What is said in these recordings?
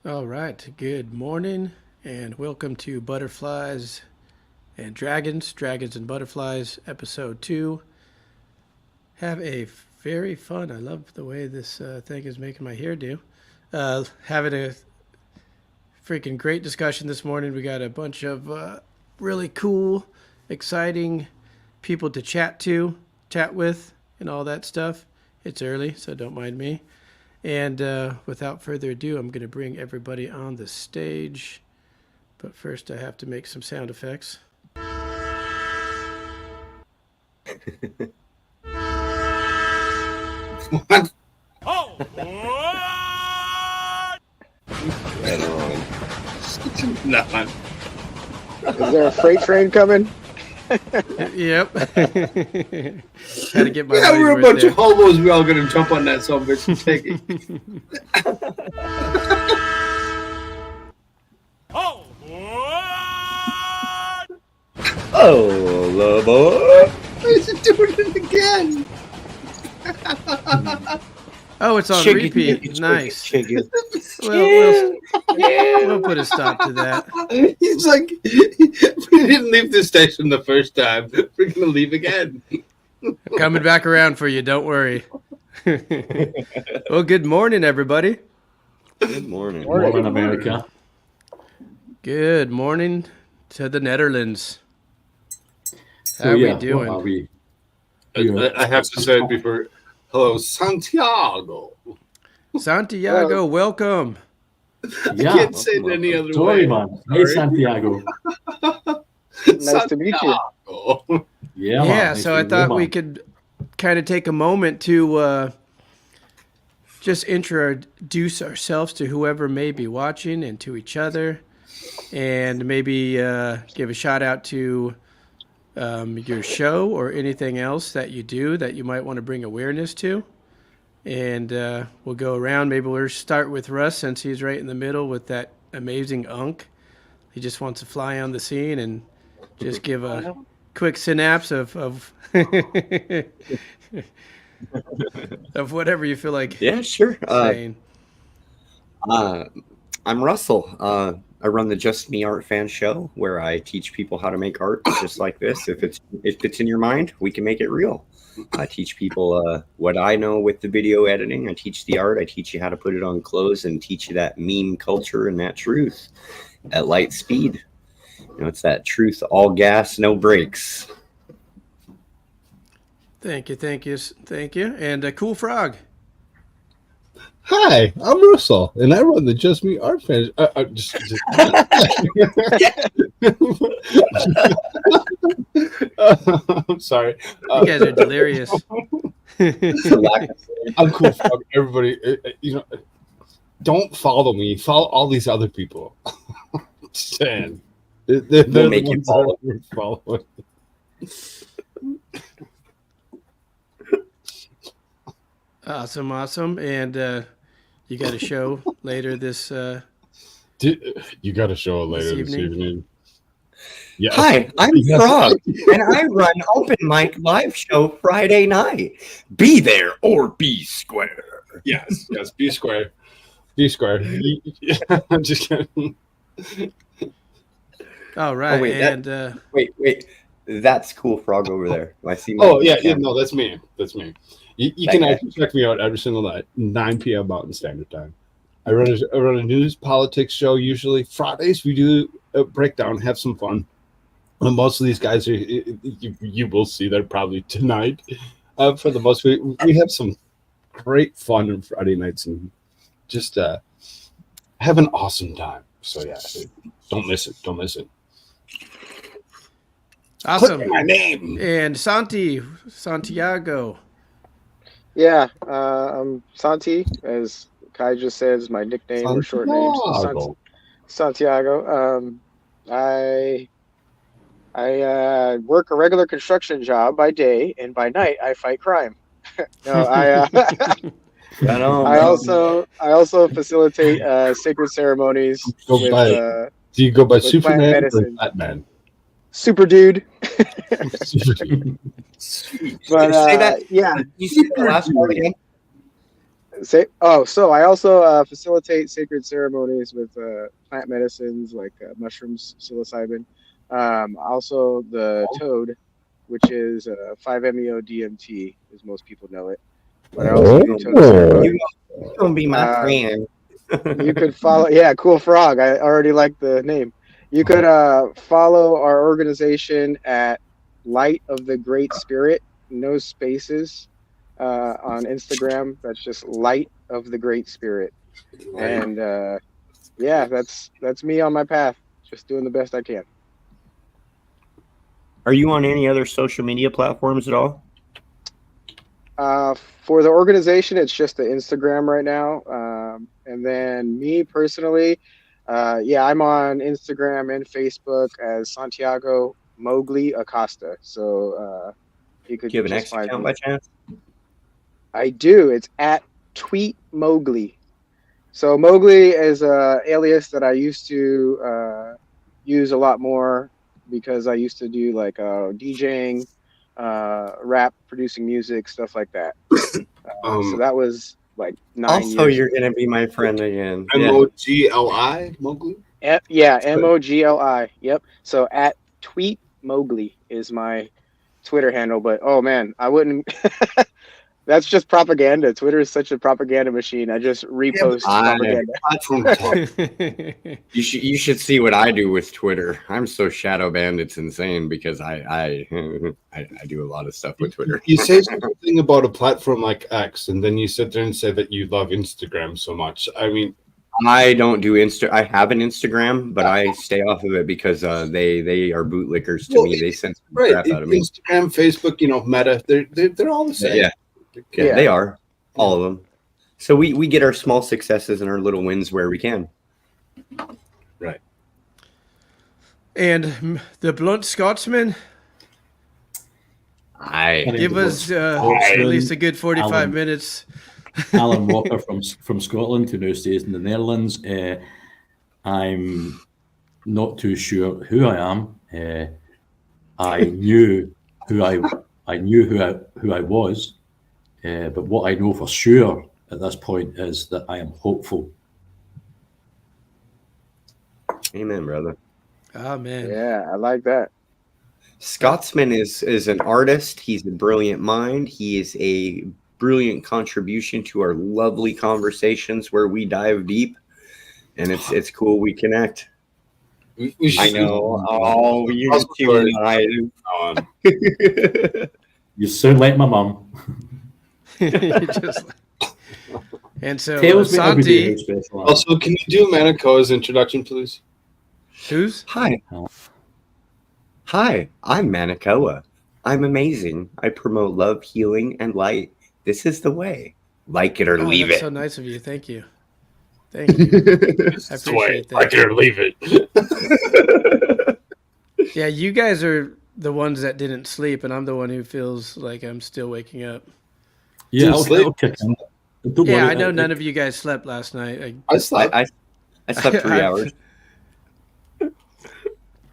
All right, good morning and welcome to Butterflies and Dragons, Dragons and Butterflies, episode 2. Have a very fun, I love the way this thing is making my hair do. Having a freaking great discussion this morning. We got a bunch of really cool, exciting people to chat with, and all that stuff. It's early, so don't mind me. And without further ado, I'm going to bring everybody on the stage. But first, I have to make some sound effects. What? Oh, what? Nothing. Is there a freight train coming? Yep. Had to get my Yeah, we're a money's bunch worth of hobos. We're all going to jump on that son of a bitch and take it. Oh, what? Oh, love boy. Why is it doing it again? Oh, it's on Chicken, repeat. chicken, Nice. chicken. We'll put a stop to that. He's like, we didn't leave the station the first time. We're going to leave again. Coming back around for you, don't worry. Well, good morning, everybody. Good morning. Morning. America. Good morning to the Netherlands. How we doing? I have to say it before. Hello, Santiago. Santiago, welcome. I can't say it any other Sorry, way. man. Hey, Santiago. Nice to meet you. Santiago. Yeah, man. Yeah, Nice so to I meet thought you, we man. could kind of take a moment to just introduce ourselves to whoever may be watching and to each other, and maybe give a shout out to your show or anything else that you do that you might want to bring awareness to. And we'll go around. Maybe we'll start with Russ, since he's right in the middle with that amazing unk. He just wants to fly on the scene and just give a quick synapse of of whatever you feel like Yeah, sure. saying. I'm Russell. I run the Just Me Art Fan Show, where I teach people how to make art just like this. If it's in your mind, we can make it real. I teach people what I know with the video editing. I teach the art. I teach you how to put it on clothes and teach you that meme culture and that truth at light speed. It's that truth, all gas, no brakes. Thank you. And Cool Frog. Hi, I'm Russell, and I run the Just Me Art Fan. I'm sorry. You guys are delirious. I'm Cool Frog. Everybody, don't follow me. Follow all these other people. Stan. We'll make you follow. Following. Awesome. And you got a show later this You got a show later this evening. Yes. Hi, I'm Frog, and I run Open Mic Live Show Friday night. Be there or be square. Yes, be square. Be square. I'm just kidding. All right. Oh, wait, and wait. That's Cool Frog over there. I see. Oh, yeah, no, that's me. You can actually check me out every single night, 9 p.m. Mountain Standard Time. I run a news politics show usually. Fridays we do a breakdown, have some fun. And most of these guys you will see there probably tonight. For the most, we have some great fun on Friday nights and just have an awesome time. So yeah, don't miss it. awesome. Click my name. And Santiago. Yeah, I'm Santi, as Kai just said, is my nickname or short name. So Santiago. I work a regular construction job by day, and by night I fight crime. I also facilitate sacred ceremonies. Do you go by Superman or Batman? Super dude. But say that. Yeah. You see the last part again? So I also facilitate sacred ceremonies with plant medicines like mushrooms, psilocybin. Also the toad, which is 5-MeO-DMT, as most people know it. But I also do toad ceremonies. You're gonna be my friend. You could follow. Yeah, Cool Frog. I already like the name. You could follow our organization at Light of the Great Spirit, no spaces, on Instagram. That's just Light of the Great Spirit. And that's me on my path, just doing the best I can. Are you on any other social media platforms at all? For the organization, it's just the Instagram right now. And then me personally, I'm on Instagram and Facebook as Santiago Mowgli Acosta. So you could. Do you have an X account by chance? I do. It's at Tweet Mowgli. So Mowgli is a alias that I used to use a lot more because I used to do like DJing, rap, producing music, stuff like that. So that was like 9 years. Also, you're gonna be my friend again. Mogli, Mowgli. Yeah, Mogli. Yep. So at Tweet Mowgli is my Twitter handle. But oh man, I wouldn't. That's just propaganda. Twitter is such a propaganda machine. I just repost propaganda. You should see what I do with Twitter. I'm so shadow banned, it's insane because I do a lot of stuff with Twitter. You say something about a platform like X, and then you sit there and say that you love Instagram so much. I mean, I don't do I have an Instagram, but I stay off of it because they are bootlickers to me. They censor the crap out of me. Instagram, Facebook, Meta, they're all the same. Yeah, they are. All of them. So we get our small successes and our little wins where we can. Right. And the Blunt Scotsman, give us at least a good 45 minutes. Alan Walker from Scotland, who now stays in the Netherlands. I'm not too sure who I am. I knew who I was, but what I know for sure at this point is that I am hopeful. Amen, brother. Oh man. Yeah, I like that. Scotsman is an artist. He's a brilliant mind. He is a brilliant contribution to our lovely conversations where we dive deep, and it's cool we connect. I know. Oh, you're too nice. You sound like my mum. Just like- and so Tells me every day Santi, how special I am. Also, can you do Manakoa's introduction, please? who's? Hi. Hi, I'm Manakoa. I'm amazing. I promote love, healing, and light. This is the way. Like it or Oh, leave that's it. so nice of you. Thank you. Thank you. I appreciate that. Like it or leave it. Yeah, you guys are the ones that didn't sleep, and I'm the one who feels like I'm still waking up. Yeah, Didn't I'll sleep. kick in. Don't Yeah, worry, I know none of you guys slept last night. I slept. I slept 3 hours.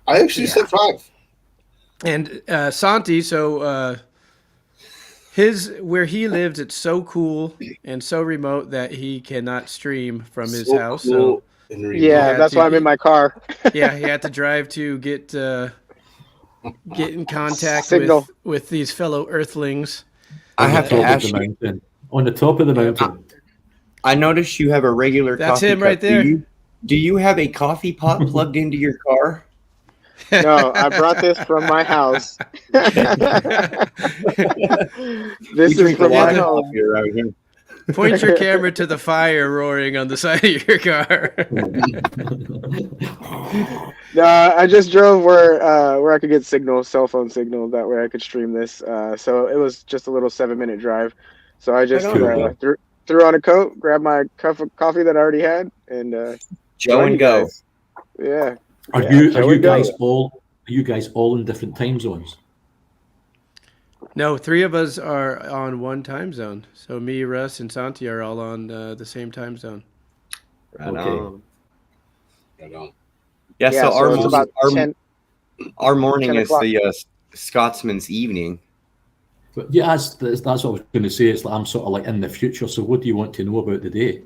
I actually slept 5. And Santi, so where he lives, it's so cool and so remote that he cannot stream from his house. Cool So and remote. Yeah, had that's to- why I'm in my car. yeah, he had to drive to get in contact Signal. with these fellow Earthlings. I On the have to top of ask the you. mountain. On the top of the mountain. I noticed you have a regular That's coffee him right cup. there. Do you have a coffee pot plugged into your car? No, I brought this from my house. This We is drink a from lot my of home. coffee around here. Point your camera to the fire roaring on the side of your car. No, I just drove where I could get cell phone signal. That way I could stream this. So it was just a little 7-minute drive. So I just Right on. threw on a coat, grabbed my cup of coffee that I already had, and Joe joined and you go. guys. Yeah. Are Yeah, you shall we go? guys all in different time zones? No, 3 of us are on one time zone. So me, Russ, and Santi are all on the same time zone. Right Okay. on. I don't. Yeah, Yeah, so so our it's about 10. our morning 10 is o'clock. the Scotsman's evening. But yeah, that's what I was going to say. It's like I'm sort of like in the future. So what do you want to know about the day?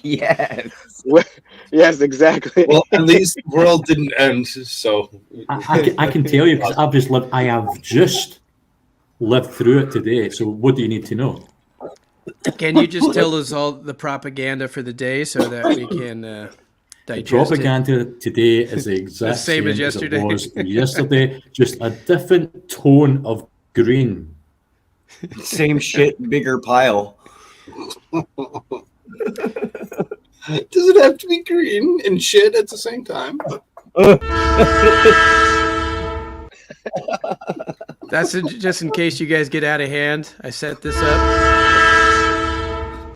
Yes. Yes, exactly. Well, at least the world didn't end, so I can tell you because I have just lived through it today. So what do you need to know? Can you just tell us all the propaganda for the day so that we can The digest propaganda today is the exact same as yesterday. it was yesterday, just a different tone of green. Same shit, bigger pile. does it have to be green and shit at the same time? That's just in case you guys get out of hand. I set this up.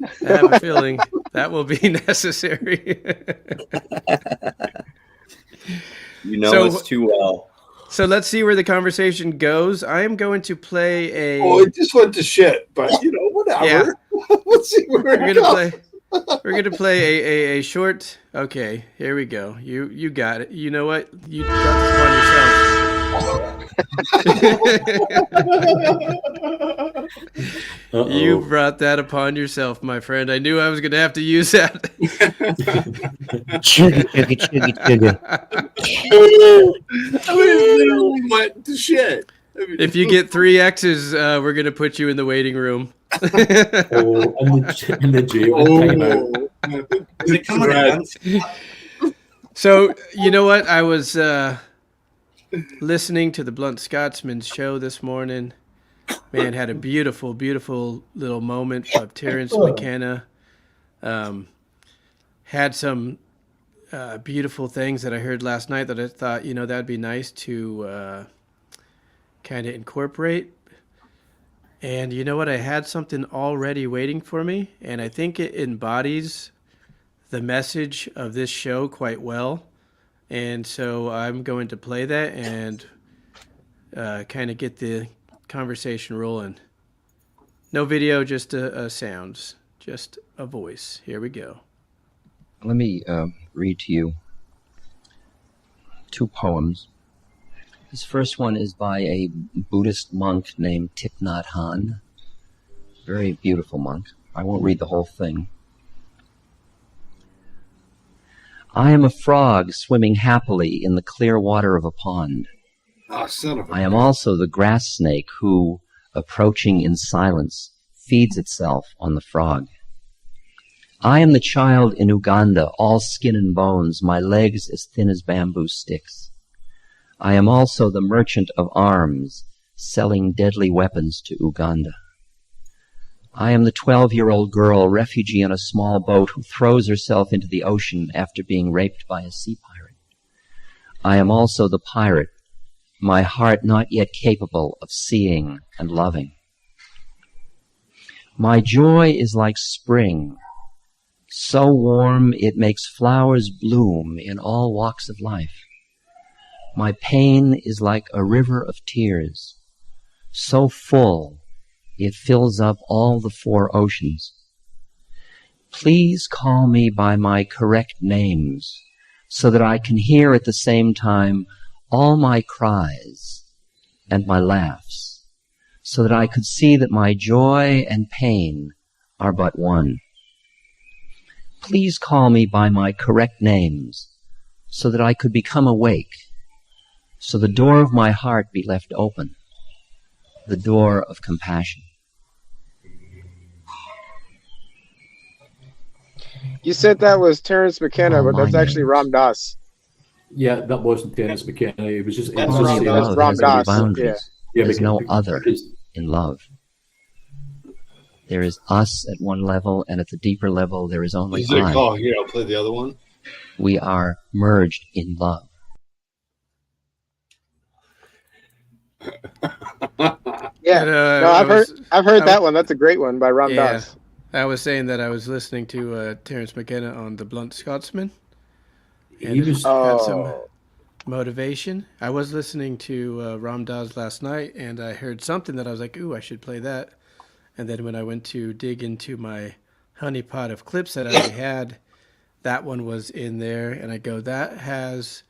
I have a feeling that will be necessary. You know So- us too well. So let's see where the conversation goes. I am going to play a. Oh, it just went to shit, but whatever. Yeah. Let's see where We're it gonna goes. play. We're gonna play a short. Okay, here we go. You got it. You know what? You brought this upon yourself. You brought that upon yourself, my friend. I knew I was gonna have to use that. I mean, it literally went to shit. I mean, If you get 3 X's, we're gonna put you in the waiting room. In the jail timeout. Is it coming at once? So you know what? I was listening to the Blunt Scotsman's show this morning. Man, had a beautiful, beautiful little moment of Terrence McKenna. Had some beautiful things that I heard last night that I thought, that'd be nice to kind of incorporate. And you know what? I had something already waiting for me, and I think it embodies the message of this show quite well. And so I'm going to play that and kind of get the conversation rolling. No video, just a sounds, just a voice. Here we go. Let me read to you two poems. This first one is by a Buddhist monk named Thich Nhat Hanh. Very beautiful monk. I won't read the whole thing. I am a frog swimming happily in the clear water of a pond. Oh, son of a I am also the grass snake who, approaching in silence, feeds itself on the frog. I am the child in Uganda, all skin and bones, my legs as thin as bamboo sticks. I am also the merchant of arms, selling deadly weapons to Uganda. I am the 12-year-old girl, refugee on a small boat, who throws herself into the ocean after being raped by a sea pirate. I am also the pirate, my heart not yet capable of seeing and loving. My joy is like spring, so warm it makes flowers bloom in all walks of life. My pain is like a river of tears, so full it fills up all the 4 oceans. Please call me by my correct names, so that I can hear at the same time all my cries and my laughs, so that I could see that my joy and pain are but one. Please call me by my correct names, so that I could become awake, so the door of my heart be left open, the door of compassion. You said that was Terrence McKenna, but that's actually Ram Dass. Yeah, that wasn't Terence McKenna. It was just. That's It was Ram just Dass. saying- Ram has no Dass. boundaries. Yeah, There's no other because- in love. There is us at one level, and at the deeper level, there is only Is it I. called? Here, I'll play the other one. We are merged in love. Yeah. And, No, I've heard that one. That's a great one by Ram Yeah. Dass. I was saying that I was listening to Terrence McKenna on the Blunt Scotsman. And He was. had some Oh, motivation. I was listening to Ram Dass last night, and I heard something that I was like, ooh, I should play that. And then when I went to dig into my honeypot of clips that I already had, that one was in there. And I go, that has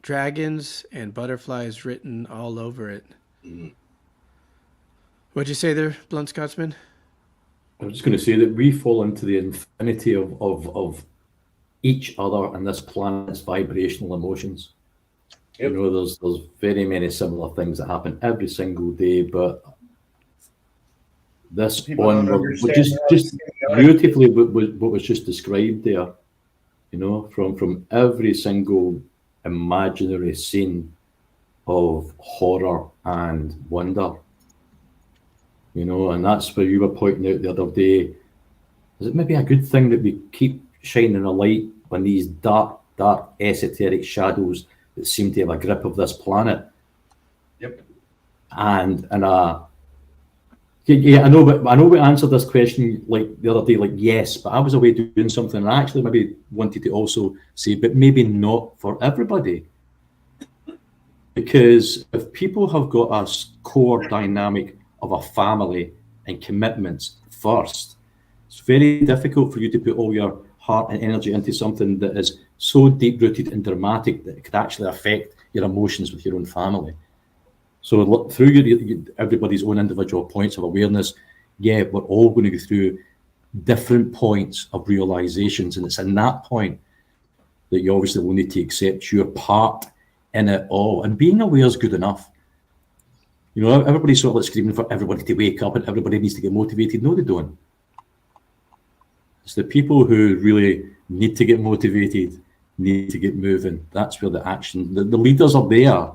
dragons and butterflies written all over it. What'd you say there, Blunt Scotsman? I was just going to say that we fall into the infinity of each other and this planet's vibrational emotions. Yep. You know, there's very many similar things that happen every single day, but this People one don't was understand just how beautifully what was just described there. You know, from every single imaginary scene of horror and wonder. You know, and that's where you were pointing out the other day. Is it maybe a good thing that we keep shining a light on these dark, esoteric shadows that seem to have a grip of this planet? Yep. And yeah, I know, but I know we answered this question like the other day, like yes, but I was away doing something, and I actually maybe wanted to also say, but maybe not for everybody. Because if people have got a core dynamic of a family and commitments first, it's very difficult for you to put all your heart and energy into something that is so deep-rooted and dramatic that it could actually affect your emotions with your own family. So look, through everybody's own individual points of awareness, yeah, we're all going to go through different points of realizations, and it's in that point that you obviously will need to accept your part in it all. And being aware is good enough. You know, everybody's sort of like screaming for everybody to wake up and everybody needs to get motivated. No, they don't. It's the people who really need to get motivated, need to get moving. That's where the action, the leaders are there.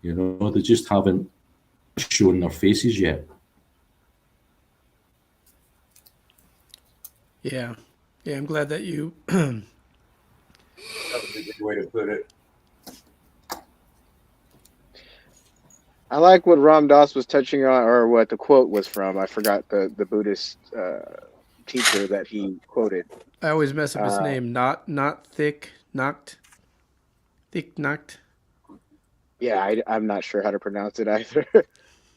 You know, they just haven't shown their faces yet. Yeah. Yeah, I'm glad that you That was a good way to put it. I like what Ram Dass was touching on, or what the quote was from. I forgot the Buddhist teacher that he quoted. I always mess up his name. Not Thick Knocked. Thick Knocked. Yeah, I'm not sure how to pronounce it either.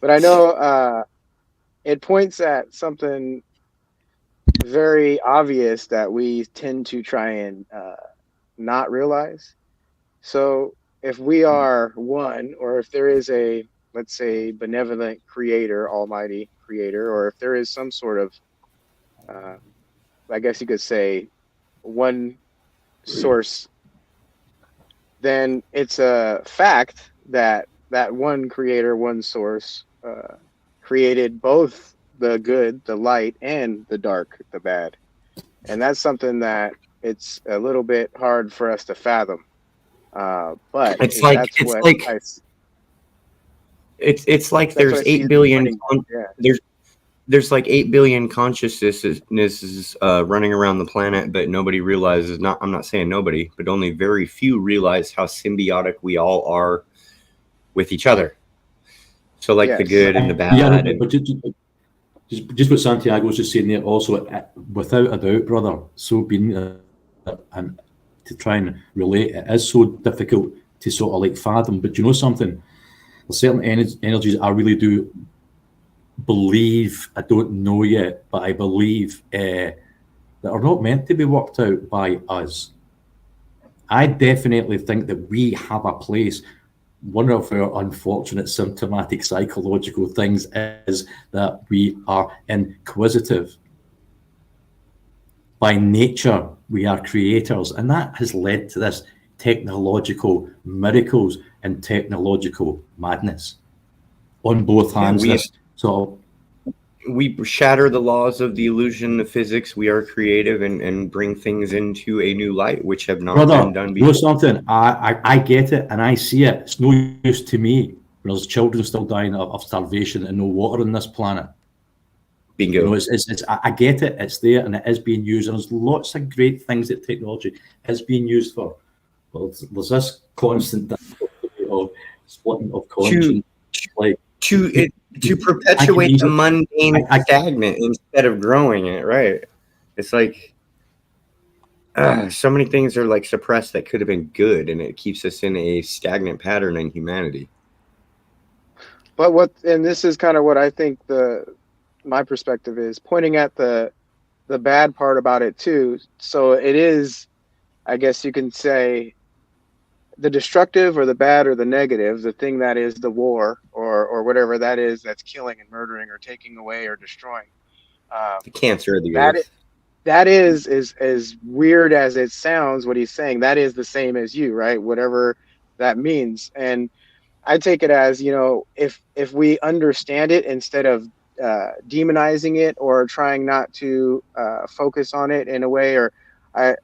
But I know it points at something very obvious that we tend to try and not realize. So if we are one, or if there is a, let's say, benevolent creator, almighty creator, or if there is some sort of, I guess you could say, one source, then it's a fact that that one creator, one source, created both the good, the light, and the dark, the bad. And that's something that it's a little bit hard for us to fathom. But It's like that's it's what like I, it's like that's what there's I see 8 as billion pointing. Yeah. there's like 8 billion consciousnesses running around the planet, but nobody realizes, not, I'm not saying nobody, but only very few realize how symbiotic we all are with each other. So like the Yes. good and the bad. Yeah, and but just what Santiago was just saying there, also, without a doubt, brother, so being and to try and relate, it is so difficult to sort of like fathom. But you know something? There's certain energies I really do believe, I don't know yet, but I believe that are not meant to be worked out by us. I definitely think that we have a place. One of our unfortunate symptomatic psychological things is that we are inquisitive. By nature, we are creators, and that has led to this technological miracles and technological madness on both hands. So we shatter the laws of the illusion of physics. We are creative and bring things into a new light, which have not been done before. You know something? I get it and I see it. It's no use to me when there's children still dying of starvation and no water on this planet. Bingo. You know, it's I get it. It's there and it is being used. And there's lots of great things that technology is being used for. But there's this constant of splitting of conscience, to perpetuate the mundane stagnant instead of growing it, right? It's like so many things are like suppressed that could have been good, and it keeps us in a stagnant pattern in humanity. But and this is kind of what I think my perspective is, pointing at the bad part about it too. So it is, I guess you can say, the destructive or the bad or the negative, the thing that is the war or whatever that is that's killing and murdering or taking away or destroying. The cancer of the earth. That is as weird as it sounds, what he's saying. That is the same as you, right? Whatever that means. And I take it as, you know, if we understand it instead of demonizing it or trying not to focus on it in a way, or I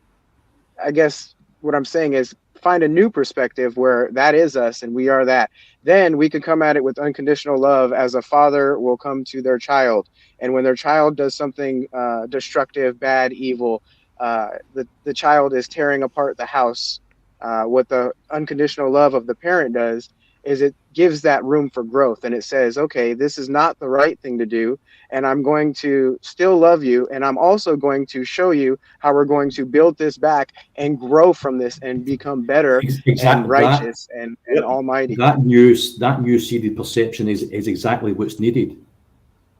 guess what I'm saying is find a new perspective where that is us and we are that. Then we could come at it with unconditional love, as a father will come to their child. And when their child does something destructive, bad, evil, the child is tearing apart the house. What the unconditional love of the parent does is it gives that room for growth, and it says, okay, this is not the right thing to do, and I'm going to still love you, and I'm also going to show you how we're going to build this back and grow from this and become better and righteous and almighty. That new seeded perception is exactly what's needed.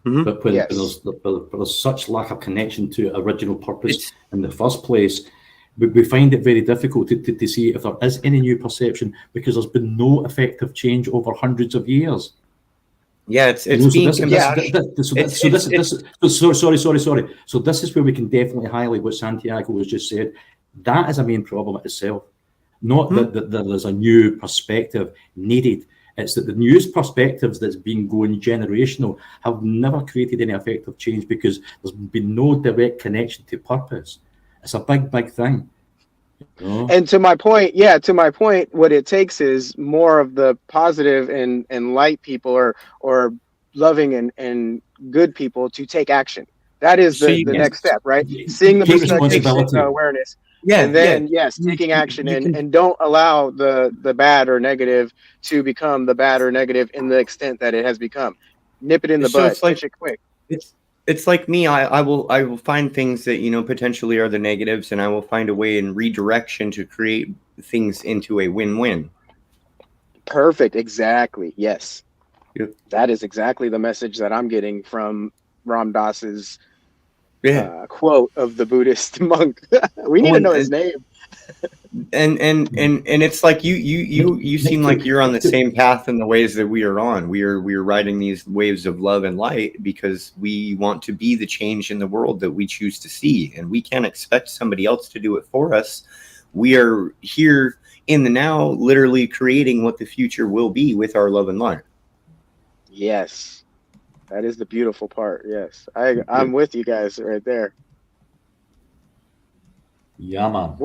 Mm-hmm. But when there's such lack of connection to original purpose in the first place, we find it very difficult to see if there is any new perception, because there's been no effective change over hundreds of years. Yeah, it's being sorry. So this is where we can definitely highlight what Santiago has just said. That is a main problem itself. Not that there's a new perspective needed. It's that the newest perspectives that's been going generational have never created any effective change, because there's been no direct connection to purpose. It's a big thing. You know? And to my point, what it takes is more of the positive and light people or loving and good people to take action. That is the next step, right? Seeing the perspective, seeing the awareness. Yeah, and then taking action and don't allow the bad or negative to become the bad or negative in the extent that it has become. Nip it in the bud, catch it quick. It's like me. I will find things that, you know, potentially are the negatives, and I will find a way in redirection to create things into a win-win. Perfect. Exactly. Yes. Yep. That is exactly the message that I'm getting from Ram Dass's quote of the Buddhist monk. We need to know his name. and it's like you seem like you're on the same path in the ways that we are on. We are riding these waves of love and light because we want to be the change in the world that we choose to see, and we can't expect somebody else to do it for us. We are here in the now, literally creating what the future will be with our love and light. Yes, that is the beautiful part. Yes, I'm with you guys right there. Yeah, man.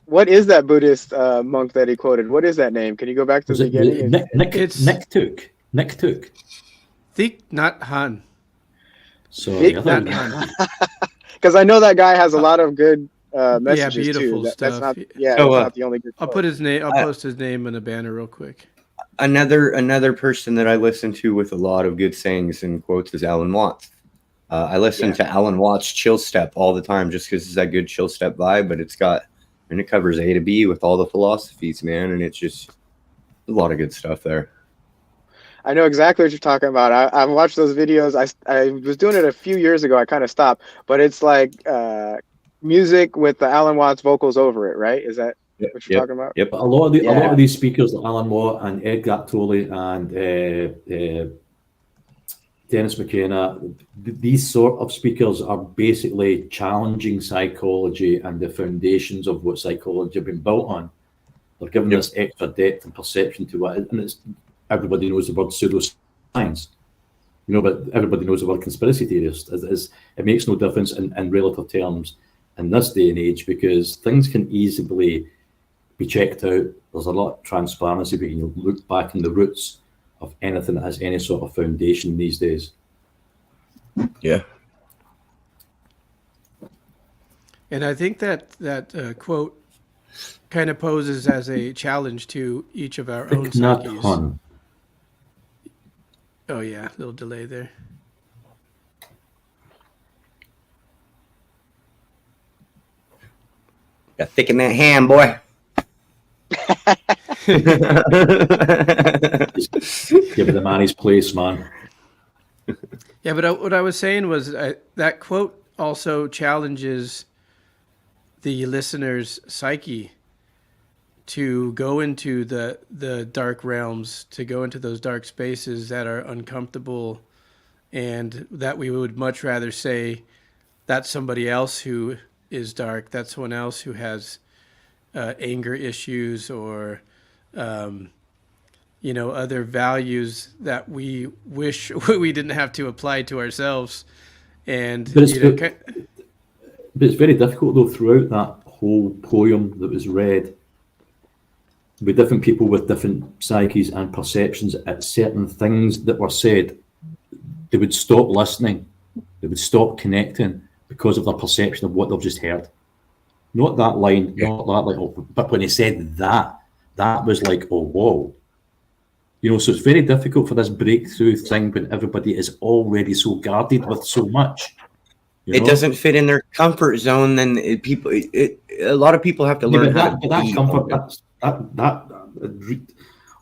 What is that Buddhist monk that he quoted? What is that name? Can you go back to the beginning? Nick Took. Thich Nhat Hanh. Sorry, Thich Nhat Hanh. Because I know that guy has a lot of good messages beautiful too. stuff. That's not, So, that's not the only good. I'll put his name. I'll post his name in a banner real quick. Another person that I listen to with a lot of good sayings and quotes is Alan Watts. I listen to Alan Watts' Chill Step all the time just because it's that good Chill Step vibe, but it covers A to B with all the philosophies, man, and it's just a lot of good stuff there. I know exactly what you're talking about. I've watched those videos. I was doing it a few years ago. I kind of stopped, but it's like music with the Alan Watts vocals over it, right? Is that what you're talking about? Yep. A lot of these speakers, like Alan Watt and Edgar Tolle and Dennis McKenna, these sort of speakers are basically challenging psychology and the foundations of what psychology have been built on. They're giving this extra depth and perception to it, and everybody knows the word pseudoscience, but everybody knows the word conspiracy theorist. It makes no difference in relative terms in this day and age because things can easily be checked out. There's a lot of transparency, but you look back in the roots of anything that has any sort of foundation these days. Yeah. And I think that quote kind of poses as a challenge to each of our own psyches. Oh yeah, little delay there. Got thick in that ham, boy. Give the man his place, man. Yeah, but what I was saying was that quote also challenges the listener's psyche to go into the dark realms, to go into those dark spaces that are uncomfortable, and that we would much rather say that's somebody else who is dark, that's someone else who has anger issues or other values that we wish we didn't have to apply to ourselves. But it's very difficult though throughout that whole poem that was read, with different people with different psyches and perceptions at certain things that were said, they would stop listening, they would stop connecting because of their perception of what they've just heard. Not that line, not that like, but when he said that was like, oh, whoa. So it's very difficult for this breakthrough thing when everybody is already so guarded with so much. It doesn't fit in their comfort zone. Then a lot of people have to learn how to that comfort.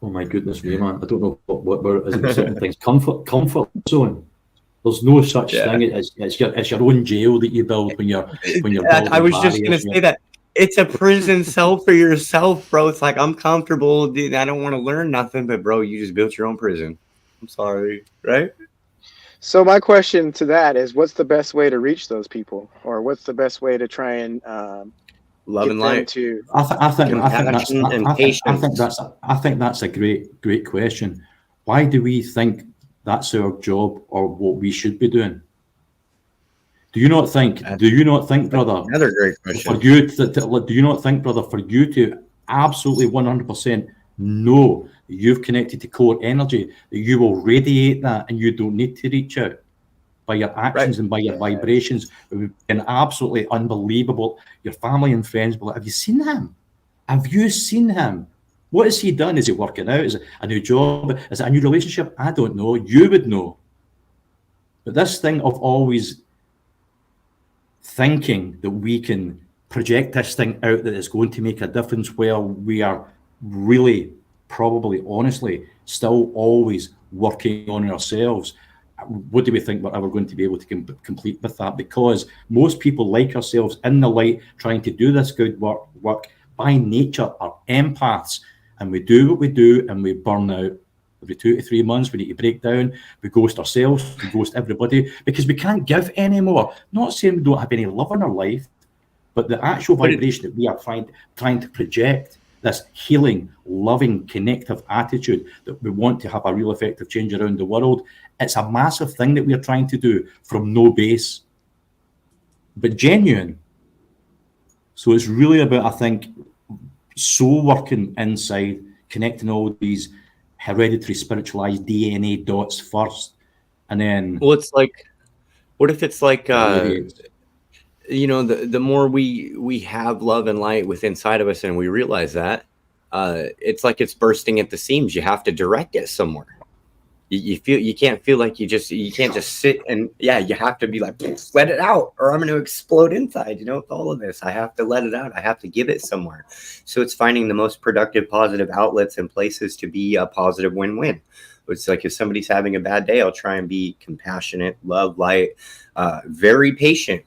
Oh my goodness me, man! I don't know what word is in certain things. Comfort zone. There's no such thing. It's your own jail that you build when you're building. I was just gonna say that. It's a prison cell for yourself, bro. It's like, I'm comfortable, dude. I don't want to learn nothing, but bro, you just built your own prison. I'm sorry, right? So my question to that is, what's the best way to reach those people, or what's the best way to try and love and light? I think that's a great question. Why do we think that's our job or what we should be doing? Do you not think, brother? Another great question. Do you not think, brother, for you to absolutely 100% know that you've connected to core energy, that you will radiate that and you don't need to reach out by your actions and by your vibrations? It would be an absolutely unbelievable. Your family and friends will. Have you seen him? Have you seen him? What has he done? Is he working out? Is it a new job? Is it a new relationship? I don't know. You would know. But this thing of always thinking that we can project this thing out that is going to make a difference, where we are really, probably, honestly, still always working on ourselves. What do we think we're ever going to be able to complete with that? Because most people like ourselves in the light, trying to do this good work, by nature are empaths, and we do what we do, and we burn out. Every 2 to 3 months, we need to break down. We ghost ourselves, we ghost everybody, because we can't give anymore. Not saying we don't have any love in our life, but the actual vibration that we are trying to project, this healing, loving, connective attitude that we want to have a real effective change around the world, it's a massive thing that we are trying to do from no base, but genuine. So it's really about, I think, soul working inside, connecting all these hereditary spiritualized DNA dots first, and then Well, it's like, what if it's like you know, the more we have love and light within inside of us, and we realize that it's like it's bursting at the seams. You have to direct it somewhere. You feel, you can't feel like you can't just sit and, yeah, you have to be like, let it out, or I'm going to explode inside. You know, with all of this, I have to let it out. I have to give it somewhere. So it's finding the most productive, positive outlets and places to be a positive win-win. It's like, if somebody's having a bad day, I'll try and be compassionate, love, light, very patient.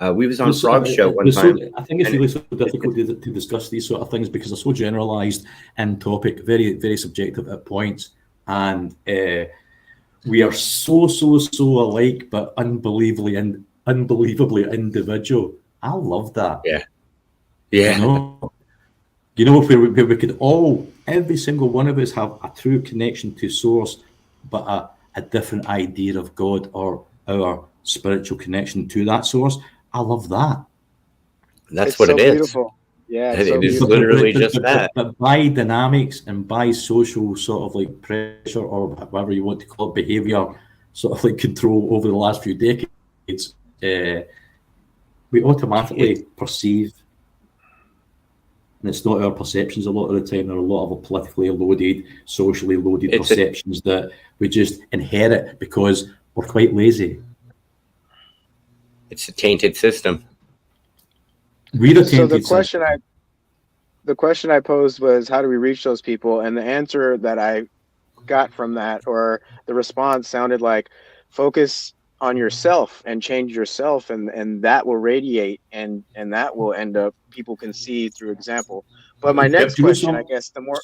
We was on Frog Show one time. I think it's really so difficult to discuss these sort of things because they're so generalized in topic, very, very subjective at points. And we are so alike, but unbelievably individual. I love that. Yeah. You know, if we could all, every single one of us, have a true connection to source, but a different idea of God or our spiritual connection to that source. I love that. That's it's what so it is. Beautiful. Yeah, it is literally just that. But by dynamics and by social sort of like pressure, or whatever you want to call it, behavior, sort of like control over the last few decades, we automatically perceive, and it's not our perceptions a lot of the time, there are a lot of politically loaded, socially loaded perceptions that we just inherit because we're quite lazy. It's a tainted system. So the question I posed was, how do we reach those people? And the answer that I got from that, or the response, sounded like, focus on yourself and change yourself, and that will radiate, and that will end up, people can see through example. But my next question, I guess, the more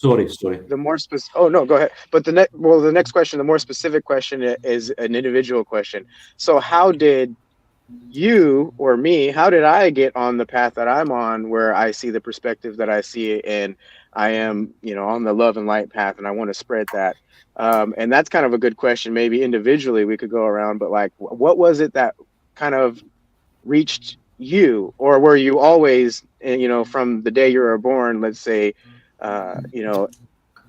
specific. Oh no, go ahead. But the next question, the more specific question, is an individual question. So how did you or me, how did I get on the path that I'm on, where I see the perspective that I see, and I am, you know, on the love and light path, and I want to spread that? And that's kind of a good question. Maybe individually we could go around, but like, what was it that kind of reached you, or were you always, you know, from the day you were born, let's say, you know,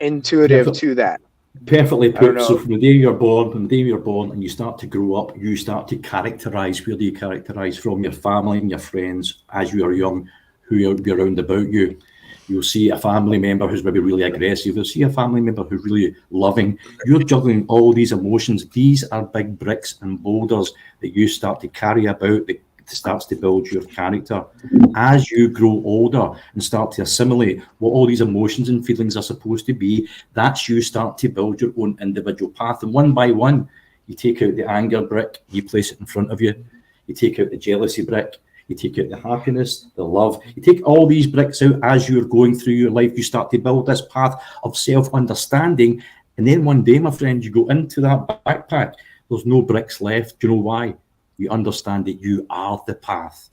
intuitive to that? Perfectly put. So from the day you're born, and you start to grow up, you start to characterize. Where do you characterize from? Your family and your friends as you are young, who will be around about you. You'll see a family member who's maybe really aggressive. You'll see a family member who's really loving. You're juggling all these emotions. These are big bricks and boulders that you start to carry about, that starts to build your character. As you grow older and start to assimilate what all these emotions and feelings are supposed to be, that's you start to build your own individual path. And one by one, you take out the anger brick, you place it in front of you. You take out the jealousy brick, you take out the happiness, the love. You take all these bricks out as you're going through your life. You start to build this path of self-understanding. And then one day, my friend, you go into that backpack. There's no bricks left. Do you know why? You understand that you are the path.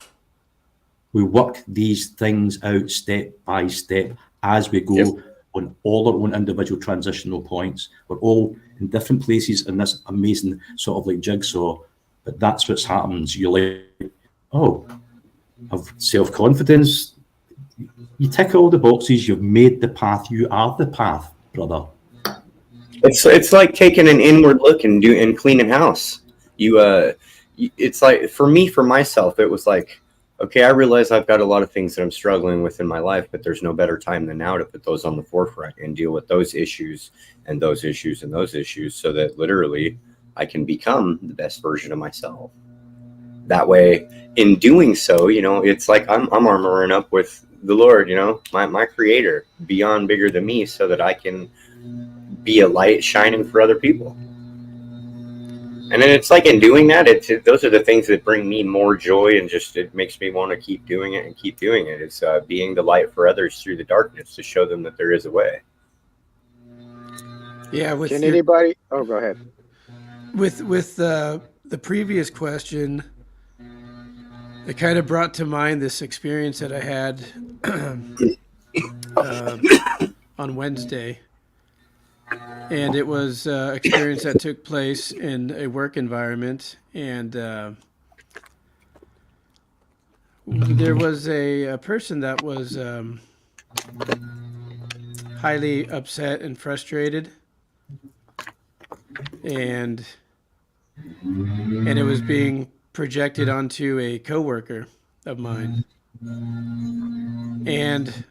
We work these things out step by step as we go on all our own individual transitional points. We're all in different places in this amazing sort of like jigsaw, but that's what happens. You're like, oh, I've self-confidence. You tick all the boxes. You've made the path. You are the path, brother. It's like taking an inward look and cleaning house. It's like, for me, for myself, it was like, okay, I realize I've got a lot of things that I'm struggling with in my life, but there's no better time than now to put those on the forefront and deal with those issues and those issues and those issues, so that literally I can become the best version of myself. That way, in doing so, you know, it's like I'm armoring up with the Lord, you know, my creator, beyond bigger than me, so that I can be a light shining for other people. And then it's like in doing that, those are the things that bring me more joy, and just it makes me want to keep doing it and keep doing it. It's being the light for others through the darkness to show them that there is a way. Yeah. Can anybody? Oh, go ahead. With the previous question, it kind of brought to mind this experience that I had on Wednesday. And it was an experience that took place in a work environment. And there was a person that was highly upset and frustrated. And it was being projected onto a coworker of mine. And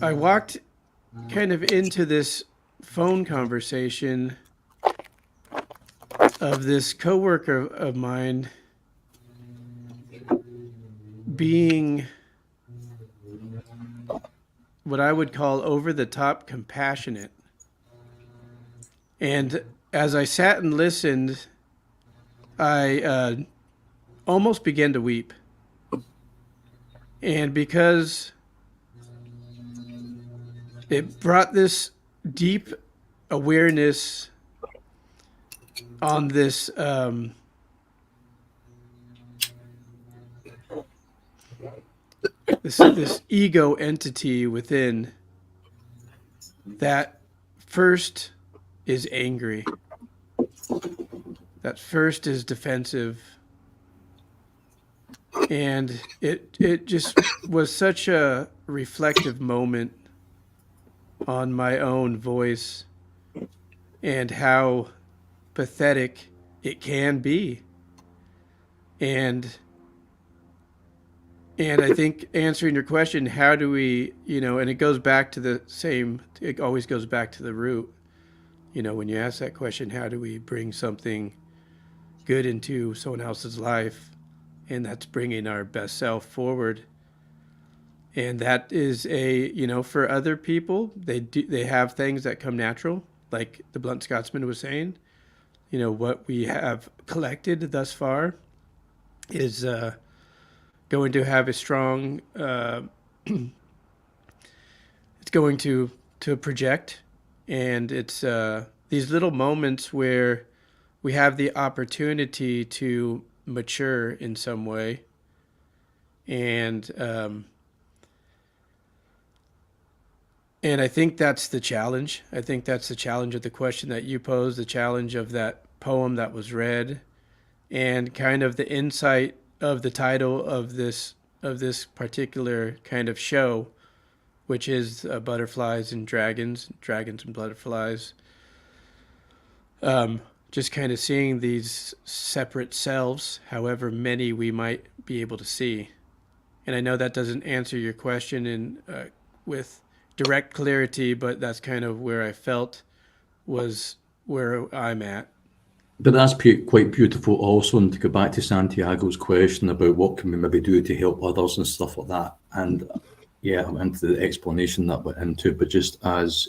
I walked kind of into this phone conversation of this coworker of mine being what I would call over the top compassionate. And as I sat and listened, I almost began to weep. And because it brought this deep awareness on this this ego entity within that first is angry, that first is defensive, and it just was such a reflective moment on my own voice and how pathetic it can be. And I think answering your question, how do we, and it goes back to it always goes back to the root, when you ask that question, how do we bring something good into someone else's life? And that's bringing our best self forward. And that is for other people, they have things that come natural, like the Blunt Scotsman was saying. What we have collected thus far is going to have a strong, it's going to project. And it's these little moments where we have the opportunity to mature in some way. And I think that's the challenge. I think that's the challenge of the question that you posed, the challenge of that poem that was read, and kind of the insight of the title of this particular kind of show, which is Butterflies and Dragons and Butterflies. Just kind of seeing these separate selves, however many we might be able to see. And I know that doesn't answer your question with direct clarity, but that's kind of where I felt was where I'm at. But that's quite beautiful also, and to go back to Santiago's question about what can we maybe do to help others and stuff like that. And yeah, I'm into the explanation that went into, but just as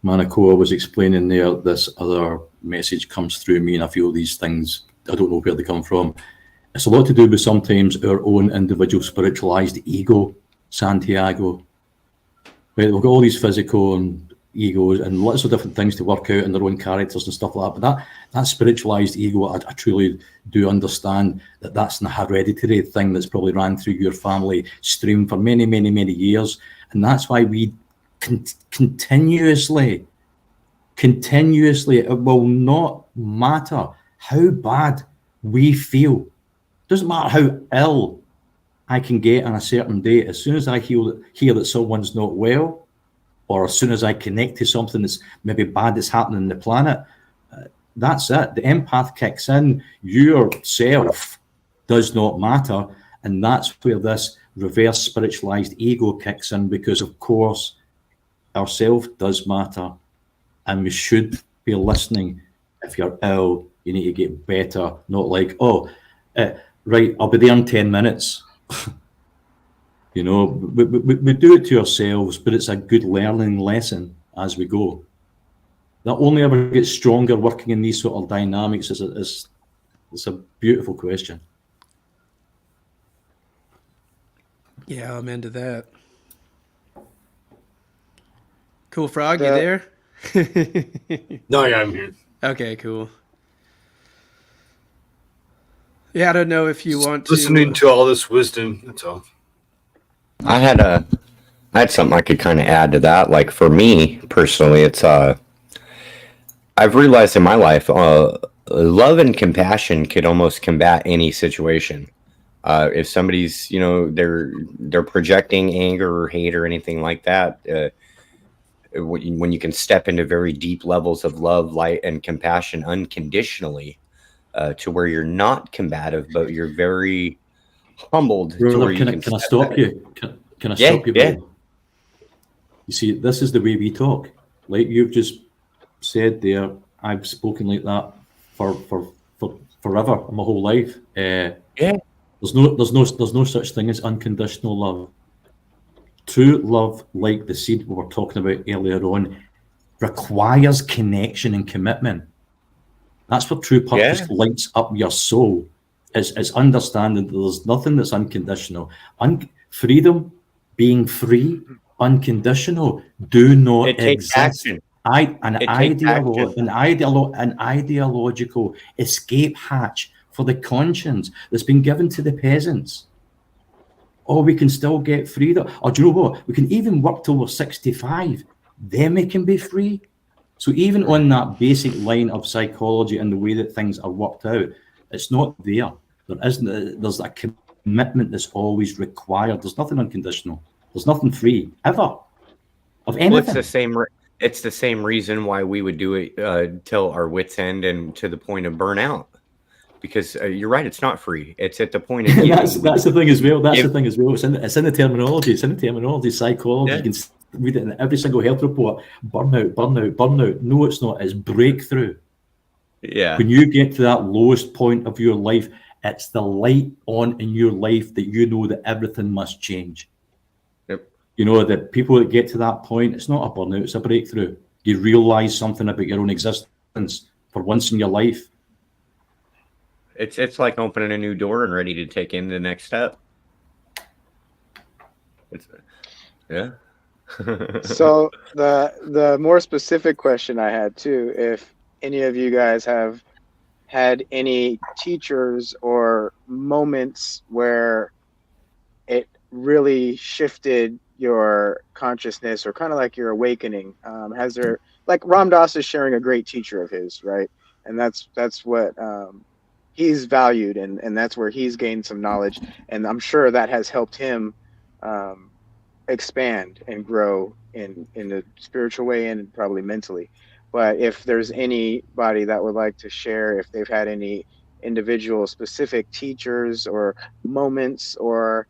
Manakoa was explaining there, this other message comes through me, and I feel these things, I don't know where they come from. It's a lot to do with sometimes our own individual spiritualized ego, Santiago. We've got all these physical and egos and lots of different things to work out in their own characters and stuff like that. But that spiritualized ego, I truly do understand that that's an hereditary thing that's probably ran through your family stream for many, many, many years. And that's why we continuously, it will not matter how bad we feel. It doesn't matter how ill I can get on a certain day. As soon as I hear that someone's not well, or as soon as I connect to something that's maybe bad that's happening on the planet, that's it. The empath kicks in. Yourself does not matter. And that's where this reverse spiritualized ego kicks in, because of course ourself does matter. And we should be listening. If you're ill, you need to get better. Not like, right, I'll be there in 10 minutes. We do it to ourselves, but it's a good learning lesson as we go. that only ever gets stronger working in these sort of dynamics. It's a beautiful question. Yeah, I'm into that. Cool Frog, you there? No, yeah, I'm here. Okay, cool. Yeah, I don't know if you want to Listening to all this wisdom, that's all. I had something I could kind of add to that. Like for me personally, it's I've realized in my life, love and compassion could almost combat any situation. If somebody's, they're projecting anger or hate or anything like that, when you can step into very deep levels of love, light, and compassion unconditionally, to where you're not combative, but you're very humbled. Brother, to where you can I stop you? Can I stop you, yeah. brother? You see, this is the way we talk. Like you've just said there, I've spoken like that for forever, my whole life. There's no such thing as unconditional love. True love, like the seed we were talking about earlier on, requires connection and commitment. That's what true purpose lights up your soul. Is understanding that there's nothing that's unconditional. Freedom, being free, unconditional, do not exist. Action. An ideological escape hatch for the conscience that's been given to the peasants. Or we can still get freedom. Or do you know what? We can even work till we're 65. Then we can be free. So even on that basic line of psychology and the way that things are worked out, it's not there. There's a commitment that's always required. There's nothing unconditional. There's nothing free, ever, of anything. Well, it's the same reason why we would do it till our wits end and to the point of burnout. Because you're right, it's not free. It's at the point of that's the thing as well. That's the thing as well. It's in the terminology. It's in the terminology. Psychology. You can read it in every single health report. Burnout. No, it's not. It's breakthrough. Yeah. When you get to that lowest point of your life, it's the light on in your life that you know that everything must change. Yep. You know, the people that get to that point, it's not a burnout, it's a breakthrough. You realize something about your own existence for once in your life. It's like opening a new door and ready to take in the next step. So the more specific question I had too, if any of you guys have had any teachers or moments where it really shifted your consciousness or kind of like your awakening, has there, like Ram Dass is sharing a great teacher of his, right? And that's what he's valued, and that's where he's gained some knowledge, and I'm sure that has helped him expand and grow in a spiritual way and probably mentally. But if there's anybody that would like to share if they've had any individual specific teachers or moments or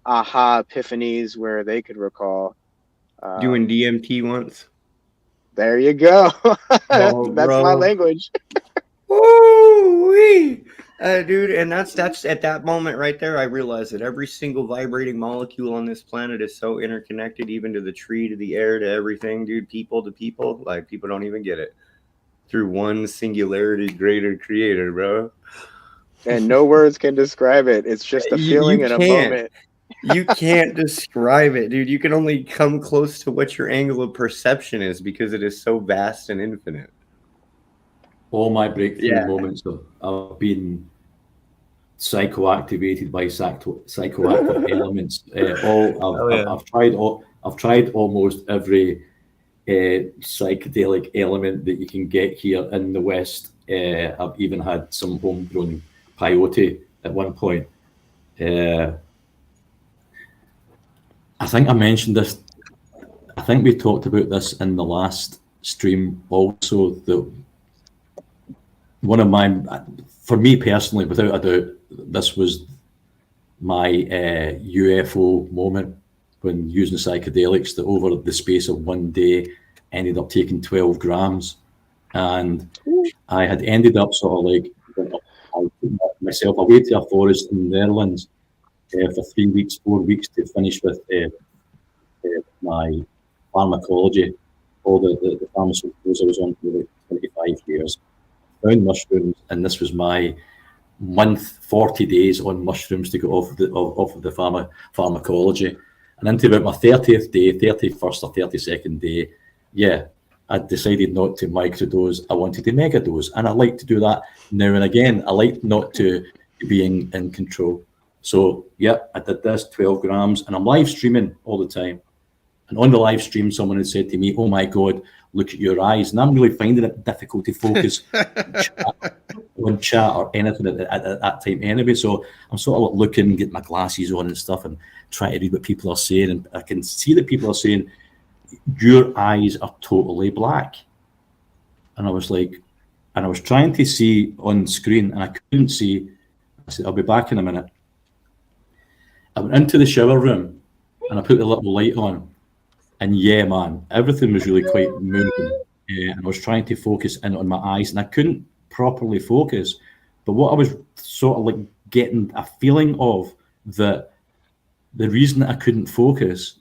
aha epiphanies where they could recall doing DMT once. There you go. That's my language. Woo-wee. Dude, and that's at that moment right there, I realized that every single vibrating molecule on this planet is so interconnected, even to the tree, to the air, to everything, dude, people to people. Like, people don't even get it. Through one singularity greater creator, bro. And no words can describe it. It's just a feeling in a moment. You can't describe it, dude. You can only come close to what your angle of perception is because it is so vast and infinite. All my breakthrough moments have been psychoactivated by psychoactive elements. I've tried almost every psychedelic element that you can get here in the West. I've even had some homegrown peyote at one point. I think I mentioned this. I think we talked about this in the last stream also. For me personally, without a doubt, this was my UFO moment when using psychedelics, that over the space of one day ended up taking 12 grams. And I had ended up sort of like, I took myself away to a forest in the Netherlands for 3 weeks, 4 weeks to finish with my pharmacology all the pharmaceuticals I was on for like 25 years. Found mushrooms, and this was my month, 40 days on mushrooms to get off of the pharmacology. And into about my 30th day, 31st or 32nd day, yeah, I decided not to microdose. I wanted to megadose. And I like to do that now and again. I like not to be in control. So, yeah, I did this, 12 grams, and I'm live streaming all the time. And on the live stream, someone had said to me, "Oh my God, look at your eyes." And I'm really finding it difficult to focus on chat or anything at that time anyway. So I'm sort of looking, get my glasses on and stuff and trying to read what people are saying. And I can see that people are saying, "Your eyes are totally black." And I was like, and I was trying to see on screen and I couldn't see. I said, "I'll be back in a minute." I went into the shower room and I put the little light on. And yeah, man, everything was really quite moving. And I was trying to focus in on my eyes and I couldn't properly focus. But what I was sort of like getting a feeling of, that the reason that I couldn't focus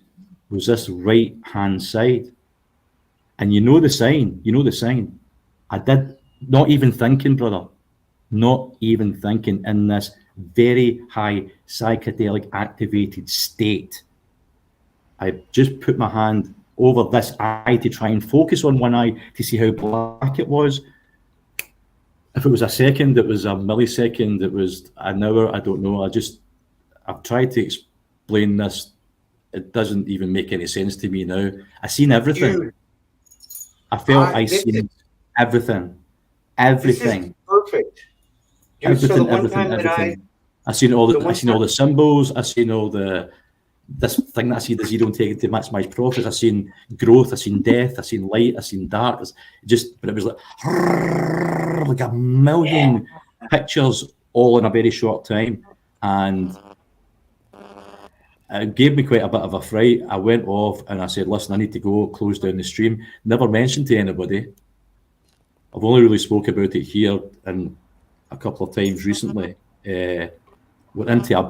was this right hand side. And you know the sign. I did, not even thinking, brother, not even thinking, in this very high psychedelic activated state. I just put my hand over this eye to try and focus on one eye to see how black it was. If it was a second, it was a millisecond, it was an hour, I don't know. I've tried to explain this. It doesn't even make any sense to me now. I seen everything. Dude, I felt I seen everything. Everything. This is perfect. Dude, so the one time that I seen all the symbols, I seen all this thing that I see, the zero integrity to maximize profits. I seen growth, I seen death, I seen light, I seen dark. But it was like a million pictures all in a very short time. And it gave me quite a bit of a fright. I went off and I said, "Listen, I need to go close down the stream." Never mentioned to anybody. I've only really spoke about it here and a couple of times recently. Went into a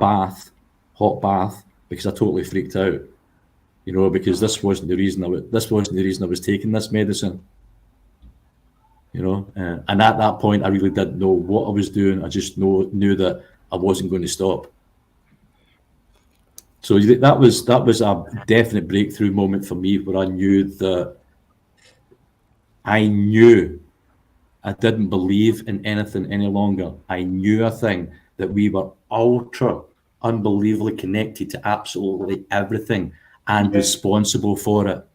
hot bath, because I totally freaked out, because this wasn't the reason I was taking this medicine, and at that point I really didn't know what I was doing. I just knew that I wasn't going to stop. So that was a definite breakthrough moment for me, where I knew I didn't believe in anything any longer. I knew a thing, that we were ultra unbelievably connected to absolutely everything and responsible for it.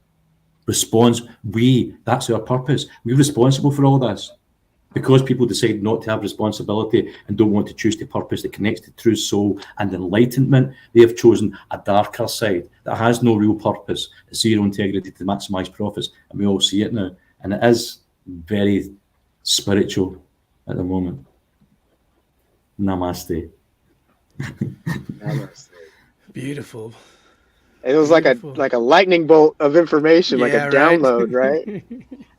That's our purpose. We're responsible for all this. Because people decide not to have responsibility and don't want to choose the purpose that connects to true soul and enlightenment, they have chosen a darker side that has no real purpose, zero integrity to maximize profits. And we all see it now. And it is very spiritual at the moment. Namaste. Beautiful. It was Beautiful. like a lightning bolt of information, like a download, right?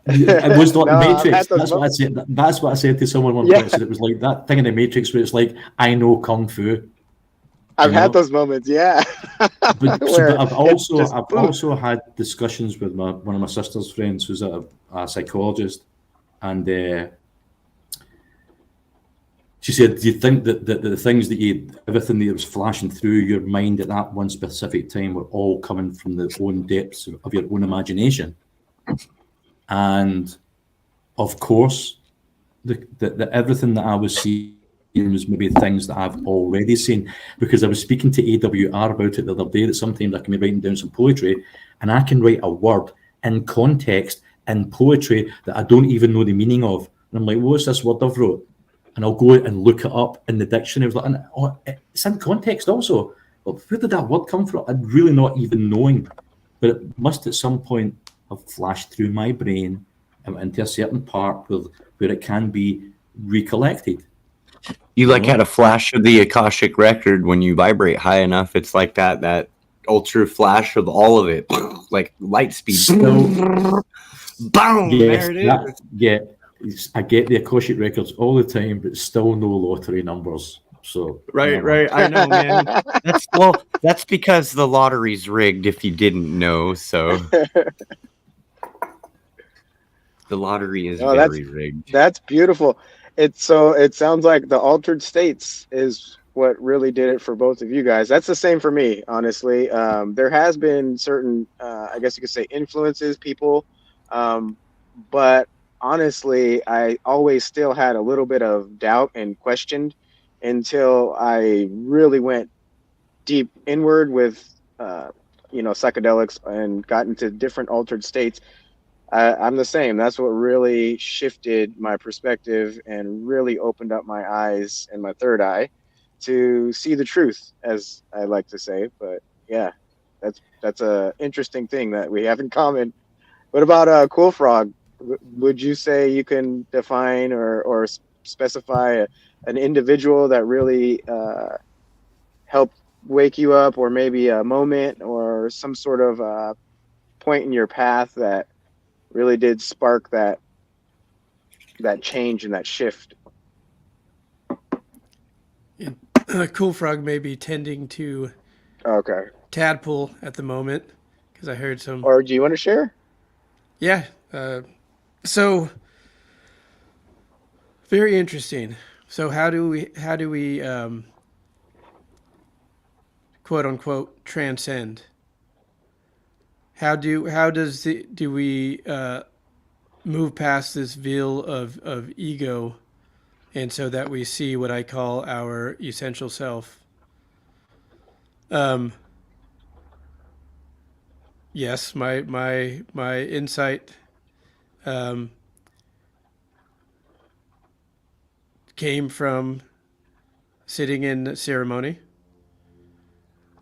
It was like Matrix. That's what I said to someone one point. It was like that thing in the Matrix where it's like, I know Kung Fu. I've had those moments, yeah. But I've also had discussions with one of my sister's friends, who's a psychologist, and she said, "Do you think that the things everything that was flashing through your mind at that one specific time were all coming from the own depths of your own imagination?" And of course, the everything that I was seeing was maybe things that I've already seen, because I was speaking to AWR about it the other day, that sometimes I can be writing down some poetry and I can write a word in context in poetry that I don't even know the meaning of. And I'm like, what's this word I've wrote? And I'll go and look it up in the dictionary. It's in context also. But where did that word come from? I'm really not even knowing. But it must at some point have flashed through my brain and into a certain part where it can be recollected. You had a flash of the Akashic record when you vibrate high enough. It's like that ultra flash of all of it, like light speed. Boom! Yes, there it is. I get the Akashic records all the time, but still no lottery numbers. So right. I know, man. That's because the lottery's rigged. If you didn't know, so The lottery is Oh, very rigged. that's beautiful. It sounds like the altered states is what really did it for both of you guys. That's the same for me, honestly. There has been certain, I guess you could say, influences, people, but honestly, I always still had a little bit of doubt and questioned until I really went deep inward with, psychedelics and got into different altered states. I'm the same. That's what really shifted my perspective and really opened up my eyes and my third eye to see the truth, as I like to say. But yeah, that's a interesting thing that we have in common. What about Cool Frog? Would you say you can define or specify an individual that really helped wake you up, or maybe a moment or some sort of point in your path that really did spark that change and that shift? Cool Frog may be tending to Okay. tadpole at the moment because I heard some. Or do you want to share? Yeah. So very interesting. So how do we quote unquote transcend? Do we move past this veil of ego, and so that we see what I call our essential self? Yes, my insight came from sitting in ceremony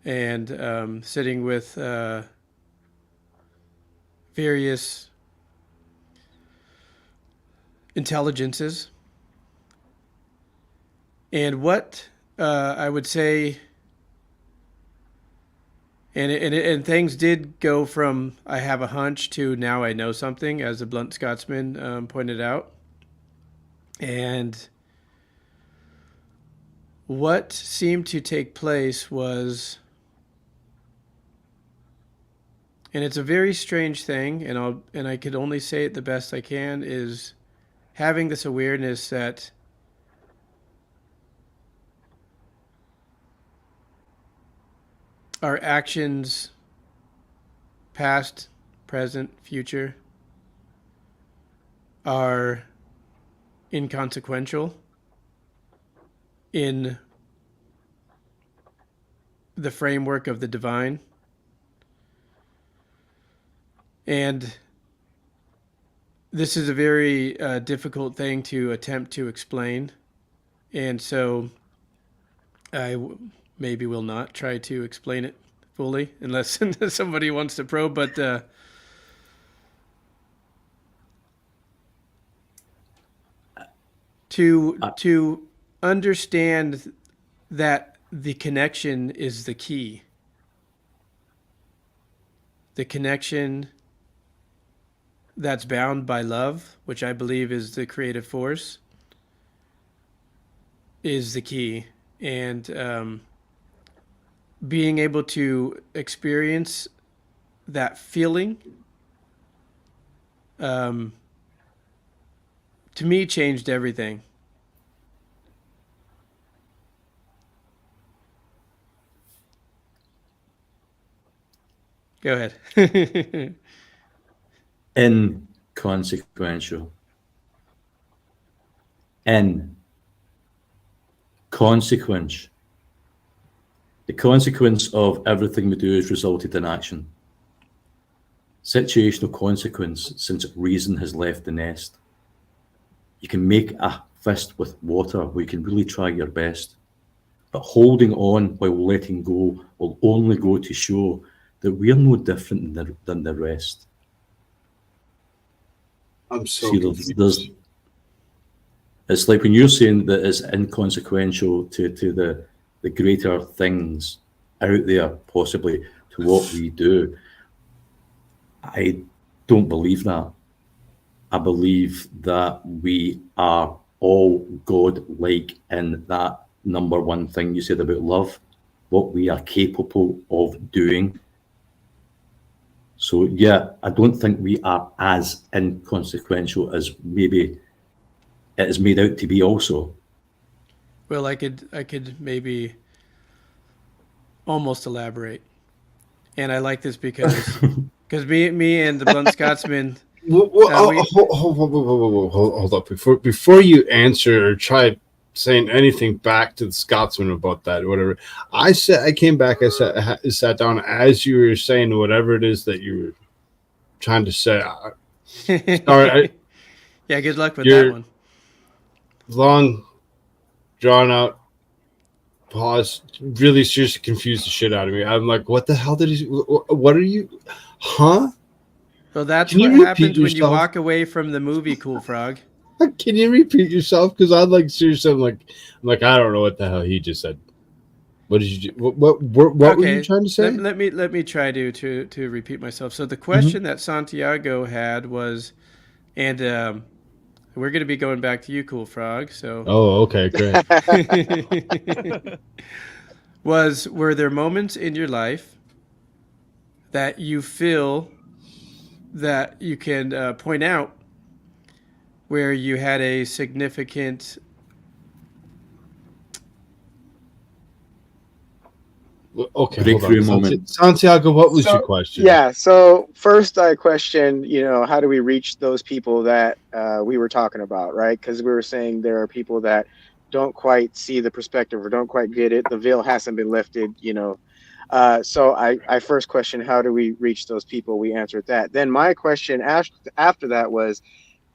and sitting with various intelligences. And what I would say, and things did go from I have a hunch to now I know something, as the Blunt Scotsman pointed out. And what seemed to take place was, and it's a very strange thing, and I could only say it the best I can, is having this awareness that our actions, past, present, future, are inconsequential in the framework of the divine. And this is a very difficult thing to attempt to explain. And so maybe will not try to explain it fully unless somebody wants to probe. But to understand that the connection is the key. The connection that's bound by love, which I believe is the creative force, is the key. And being able to experience that feeling, to me, changed everything. Go ahead. Inconsequential. In consequence. The consequence of everything we do is resulted in action. Situational consequence, since reason has left the nest. You can make a fist with water where you can really try your best, but holding on while letting go will only go to show that we're no different than the rest. I'm so See, confused. it's like when you're saying that it's inconsequential to the greater things out there, possibly to what we do. I don't believe that. I believe that we are all God-like in that number one thing you said about love, what we are capable of doing. So yeah, I don't think we are as inconsequential as maybe it is made out to be also. Well, I could maybe almost elaborate, and I like this because me and the Blunt Scotsman. Hold up before you answer or try saying anything back to the Scotsman about that or whatever. I came back. I sat down as you were saying whatever it is that you were trying to say. Sorry, Yeah, good luck with that one. Long, drawn out pause really seriously confused the shit out of me. I'm like, what the hell did he? What are you? Huh? Well, that's what happens when you walk away from the movie, Cool Frog. Can you repeat yourself? Because I'm like seriously, I'm like I don't know what the hell he just said. What did you do? What were you trying to say? Let me try to repeat myself. So the question that Santiago had was, and we're going to be going back to you, Cool Frog. So okay, great. Were there moments in your life that you feel that you can point out where you had a significant breakthrough moment? Santiago, what was your question? Yeah, so first I questioned, how do we reach those people that we were talking about, right? Because we were saying there are people that don't quite see the perspective or don't quite get it. The veil hasn't been lifted, So I first questioned, how do we reach those people? We answered that. Then my question after that was,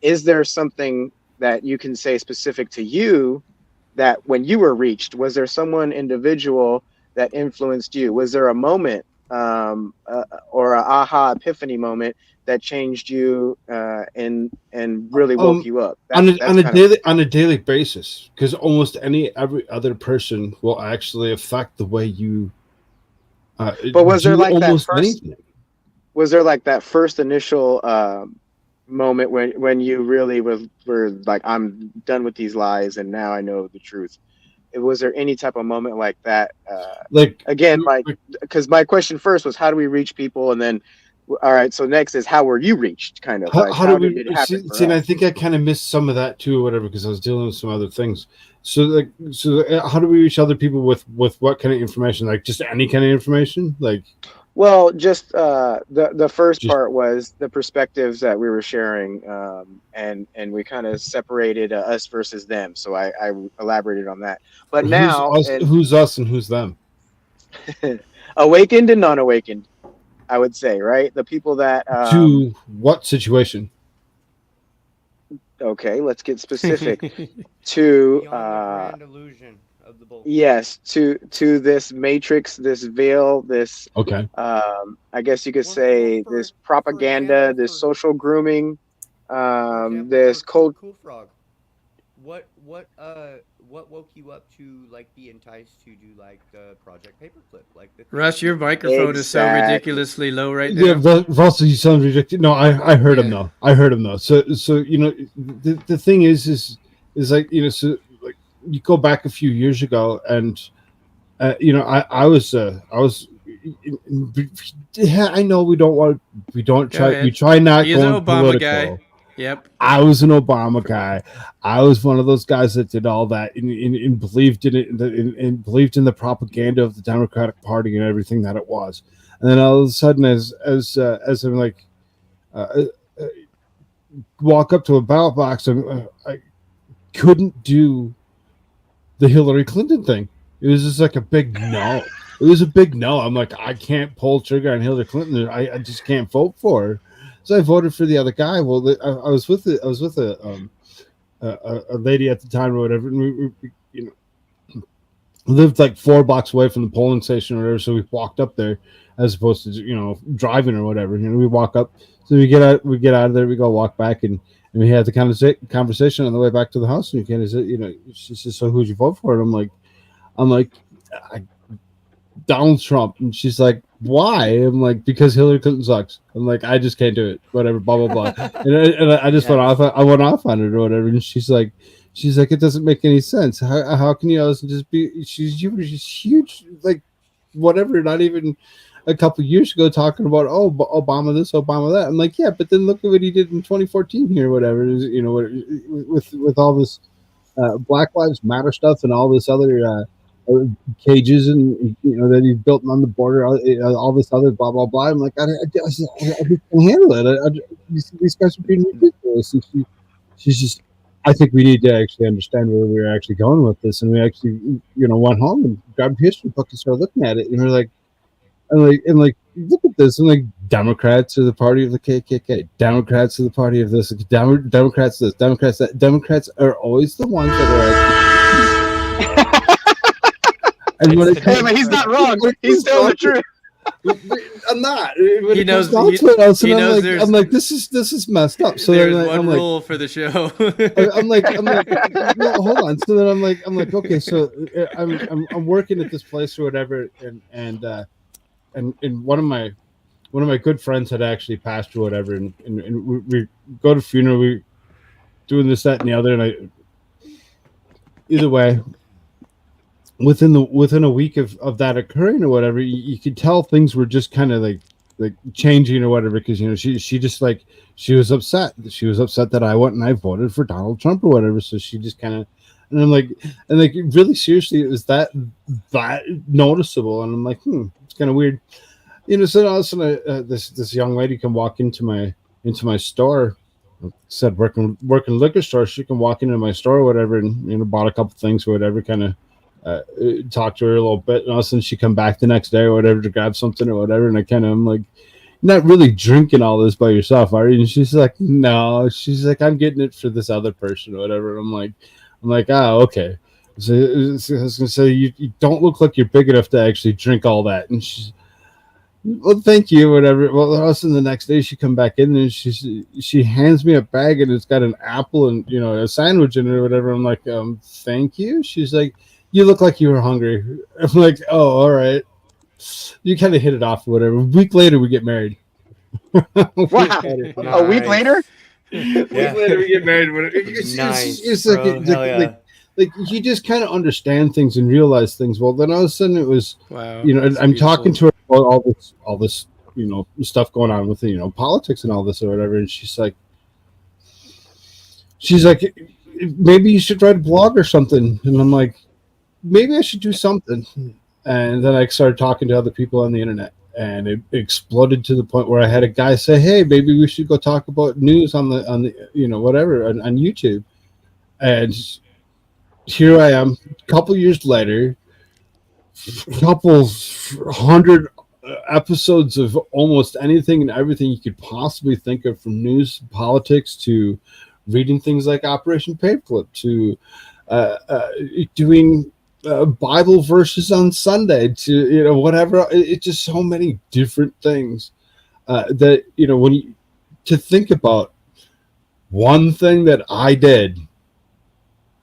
is there something that you can say specific to you that when you were reached, was there someone individual that influenced you? Was there a moment or an aha epiphany moment that changed you and really woke you up on a daily basis? Because almost every other person will actually affect the way you. But was there like that first? Anything. Was there like that first initial moment when you really were like, I'm done with these lies and now I know the truth? Was there any type of moment like that? Because my question first was, how do we reach people? And then, all right, so next is, how were you reached? Kind of how did it happen? See, and I think I kind of missed some of that too, or whatever, because I was dealing with some other things. So how do we reach other people with what kind of information? Like just any kind of information, like. Well, just the first part was the perspectives that we were sharing, and we kind of separated us versus them. So I elaborated on that. But who's us and who's them? Awakened and non-awakened, I would say, right? The people that to what situation? Okay, let's get specific. To the grand illusion of the bull. Yes, to this matrix, this veil, this I guess you could say this propaganda, this social grooming, this cold. Cool Frog. What woke you up to like be enticed to do like Project Paperclip? Like Russ, your microphone is so ridiculously low right now. Yeah, Russell, you sound ridiculous. No, I heard him though. I heard him though. So the thing is like so like you go back a few years ago and I was I know we try not He's going an Obama political. Guy. Yep. I was an Obama guy. I was one of those guys that did all that and believed in it and believed in the propaganda of the Democratic Party and everything that it was. And then all of a sudden, as I'm like, walk up to a ballot box, I couldn't do the Hillary Clinton thing. It was just like a big no. It was a big no. I'm like, I can't pull trigger on Hillary Clinton. I just can't vote for her. So I voted for the other guy. Well, I was with a lady at the time or whatever, and we lived like 4 blocks away from the polling station or whatever. So we walked up there as opposed to driving or whatever. We walk up. So we get out of there. We go walk back and we had the conversation on the way back to the house. And kind of said, she says, "So who'd you vote for?" And I'm like, Donald Trump. And she's like, "Why?" I'm like, "Because Hillary Clinton sucks." I'm like, "I just can't do it." Whatever, blah blah blah. and I just went off. I went off on it or whatever. And she's like, "It doesn't make any sense. How can you just be? She's huge, like whatever. Not even a couple years ago talking about Obama this, Obama that. I'm like, yeah, but then look at what he did in 2014 here, whatever. You know, with all this Black Lives Matter stuff and all this other cages and that he's built on the border, all this other blah blah blah. I'm like, I just can't handle it. These guys are being ridiculous. And she's just. I think we need to actually understand where we're actually going with this, and we actually, went home and grabbed a history book and started looking at it, and we're like, look at this, and like, Democrats are the party of the KKK, Democrats are the party of this, Democrats this, Democrats that. Democrats are always the ones that are. And when Hey, but he's not wrong. He's telling the truth. I'm not. He knows. I'm like, this is messed up. So there's then one I'm rule for the show. I'm like, no, hold on. So then I'm like, okay, so I'm working at this place or whatever, and one of my good friends had actually passed or whatever, and we go to funeral, we doing this, that, and the other, and either way. Within a week of that occurring or whatever, you could tell things were just kind of like changing or whatever, because she just like she was upset that I went and I voted for Donald Trump or whatever, so she just kind of, and I'm like, really seriously, it was that noticeable, and I'm like, it's kind of weird, so all of a sudden this young lady can walk into my store, said working liquor store, she can walk into my store or whatever, and bought a couple things or whatever, kind of talk to her a little bit, and all of a sudden she come back the next day or whatever to grab something or whatever, and I'm like, not really drinking all this by yourself, are you? And she's like, no. She's like, I'm getting it for this other person or whatever. I'm like, oh, okay. So I was gonna say, you don't look like you're big enough to actually drink all that. And she's, well, thank you, whatever. Well, all of a sudden the next day she come back in and she hands me a bag and it's got an apple and a sandwich in it or whatever. I'm like, thank you. She's like, you look like you were hungry. I'm like, oh, all right. You kind of hit it off or whatever. A week later, we get married. Wow. A week later? Week later, we get married. It's like you just kind of understand things and realize things. Well, then all of a sudden it was, wow. And I'm talking to her about all this, stuff going on with politics and all this or whatever. And she's like, maybe you should write a blog or something. And I'm like, maybe I should do something. And then I started talking to other people on the internet, and it exploded to the point where I had a guy say, hey, maybe we should go talk about news on the whatever on YouTube. And here I am, a couple years later, a couple hundred episodes of almost anything and everything you could possibly think of, from news, politics, to reading things like Operation Paperclip, to doing Bible verses on Sunday, to whatever. It's just so many different things that when you to think about one thing that I did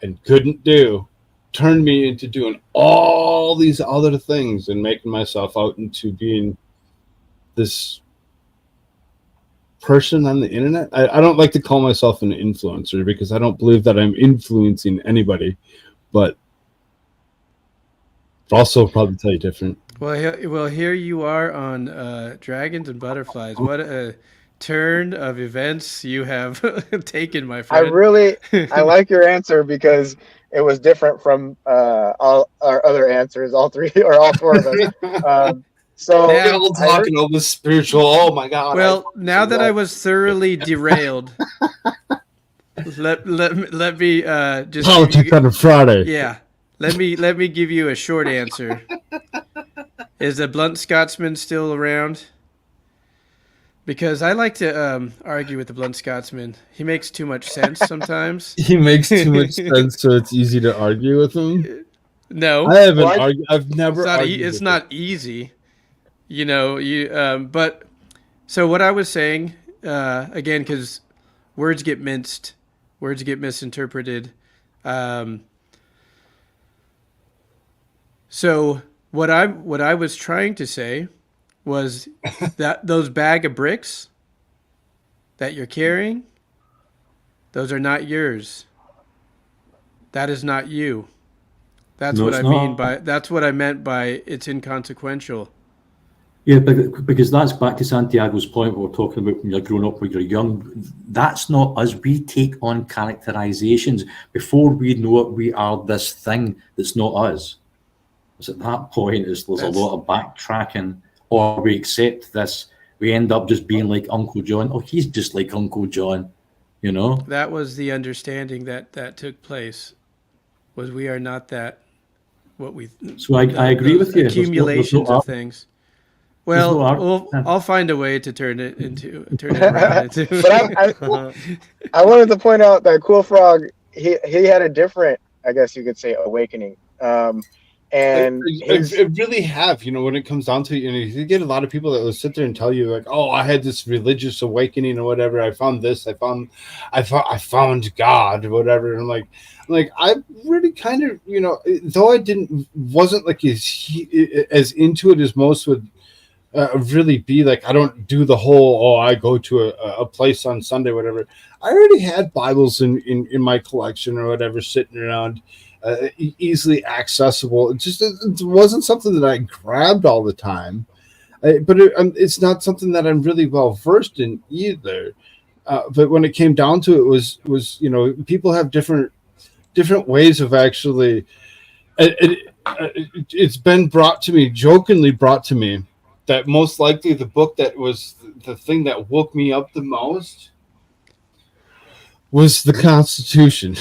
and couldn't do turned me into doing all these other things and making myself out into being this person on the internet. I don't like to call myself an influencer because I don't believe that I'm influencing anybody, but also probably tell you different. Well, here you are on Dragons and Butterflies. What a turn of events you have taken, my friend. I like your answer because it was different from all our other answers, all three or all four of us. So we're all talking all this spiritual. Oh my God! Well, now that I was thoroughly derailed, let me just politics on a Friday. Yeah. Let me give you a short answer. Is the blunt Scotsman still around? Because I like to argue with the blunt Scotsman. He makes too much sense sometimes. He makes too much sense, so it's easy to argue with him. No, I haven't argued. I've never. It's not easy. But so what I was saying again, because words get minced, words get misinterpreted. So what I was trying to say was that those bag of bricks that you're carrying, those are not yours. That is not you. That's what I mean by, that's what I meant by it's inconsequential. Yeah, because that's back to Santiago's point. We're talking about when you're growing up, when you're young. That's not us. We take on characterizations before we know it. We are this thing that's not us. It's at that point there's a lot of backtracking, or we accept this. We end up just being like Uncle John. Oh, he's just like Uncle John, you know. That was the understanding that took place. Was we are not that. What we. So I agree with you. Accumulations of things. Well, I'll find a way to turn it around into. But I wanted to point out that Cool Frog, he had a different, I guess you could say, awakening. And I really have, when it comes down to, you get a lot of people that will sit there and tell you like, oh, I had this religious awakening or whatever. I found this, I found God or whatever. And I'm like, I really kind of, though I wasn't like as into it as most would really be like, I don't do the whole, I go to a place on Sunday, whatever. I already had Bibles in my collection or whatever, sitting around, easily accessible. It wasn't something that I grabbed all the time, but it's not something that I'm really well versed in either. But when it came down to it, was people have different ways of actually. It's been jokingly brought to me, that most likely the book that was the thing that woke me up the most was the Constitution.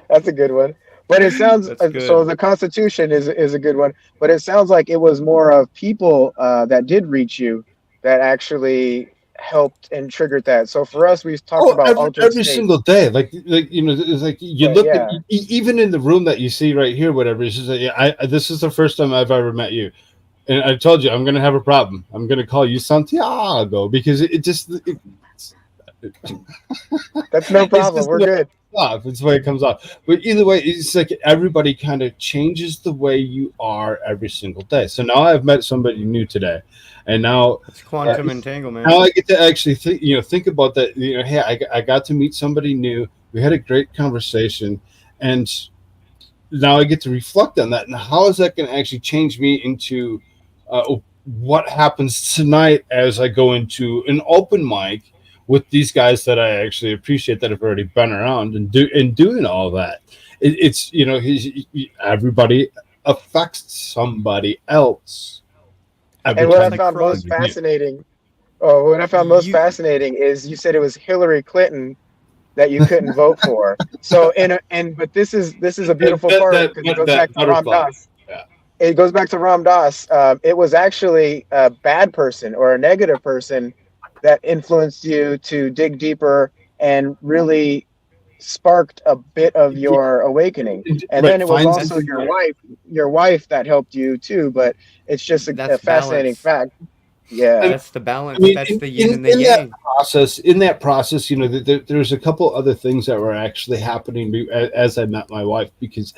That's a good one. But it sounds so. The Constitution is a good one. But it sounds like it was more of people that did reach you that actually helped and triggered that. So for us, we talked about every single day. It's like you look at even in the room that you see right here, whatever. It's just like, this is the first time I've ever met you, and I told you I'm going to have a problem. I'm going to call you Santiago because that's no problem. We're good. It's the way it comes off. But either way, it's like everybody kind of changes the way you are every single day. So now I've met somebody new today, and now it's quantum entanglement. Now I get to actually think about that. Hey, I got to meet somebody new. We had a great conversation, and now I get to reflect on that. And how is that going to actually change me into what happens tonight as I go into an open mic with these guys that I actually appreciate, that have already been around and doing all that. It's everybody affects somebody else. And what I found most fascinating, is you said it was Hillary Clinton that you couldn't vote for. So but this is a beautiful part, because it goes back to Ram Dass. Yeah. It goes back to Ram Dass. It was actually a bad person or a negative person that influenced you to dig deeper and really sparked a bit of your awakening. And then it was also your wife that helped you too. But it's just a fascinating fact. Yeah, that's the balance. That's the yin and the yang. In that process, there's a couple other things that were actually happening as I met my wife, because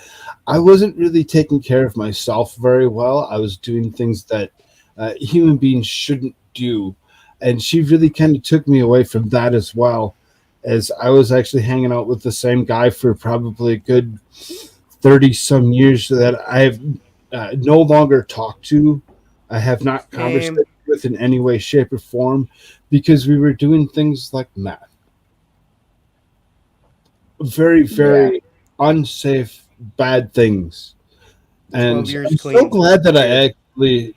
I wasn't really taking care of myself very well. I was doing things that human beings shouldn't do. And she really kind of took me away from that as well, as I was actually hanging out with the same guy for probably a good 30 some years that I have no longer talked to. I have not conversed with in any way, shape, or form, because we were doing things like math. Very, very unsafe, bad things. And I'm so glad that I actually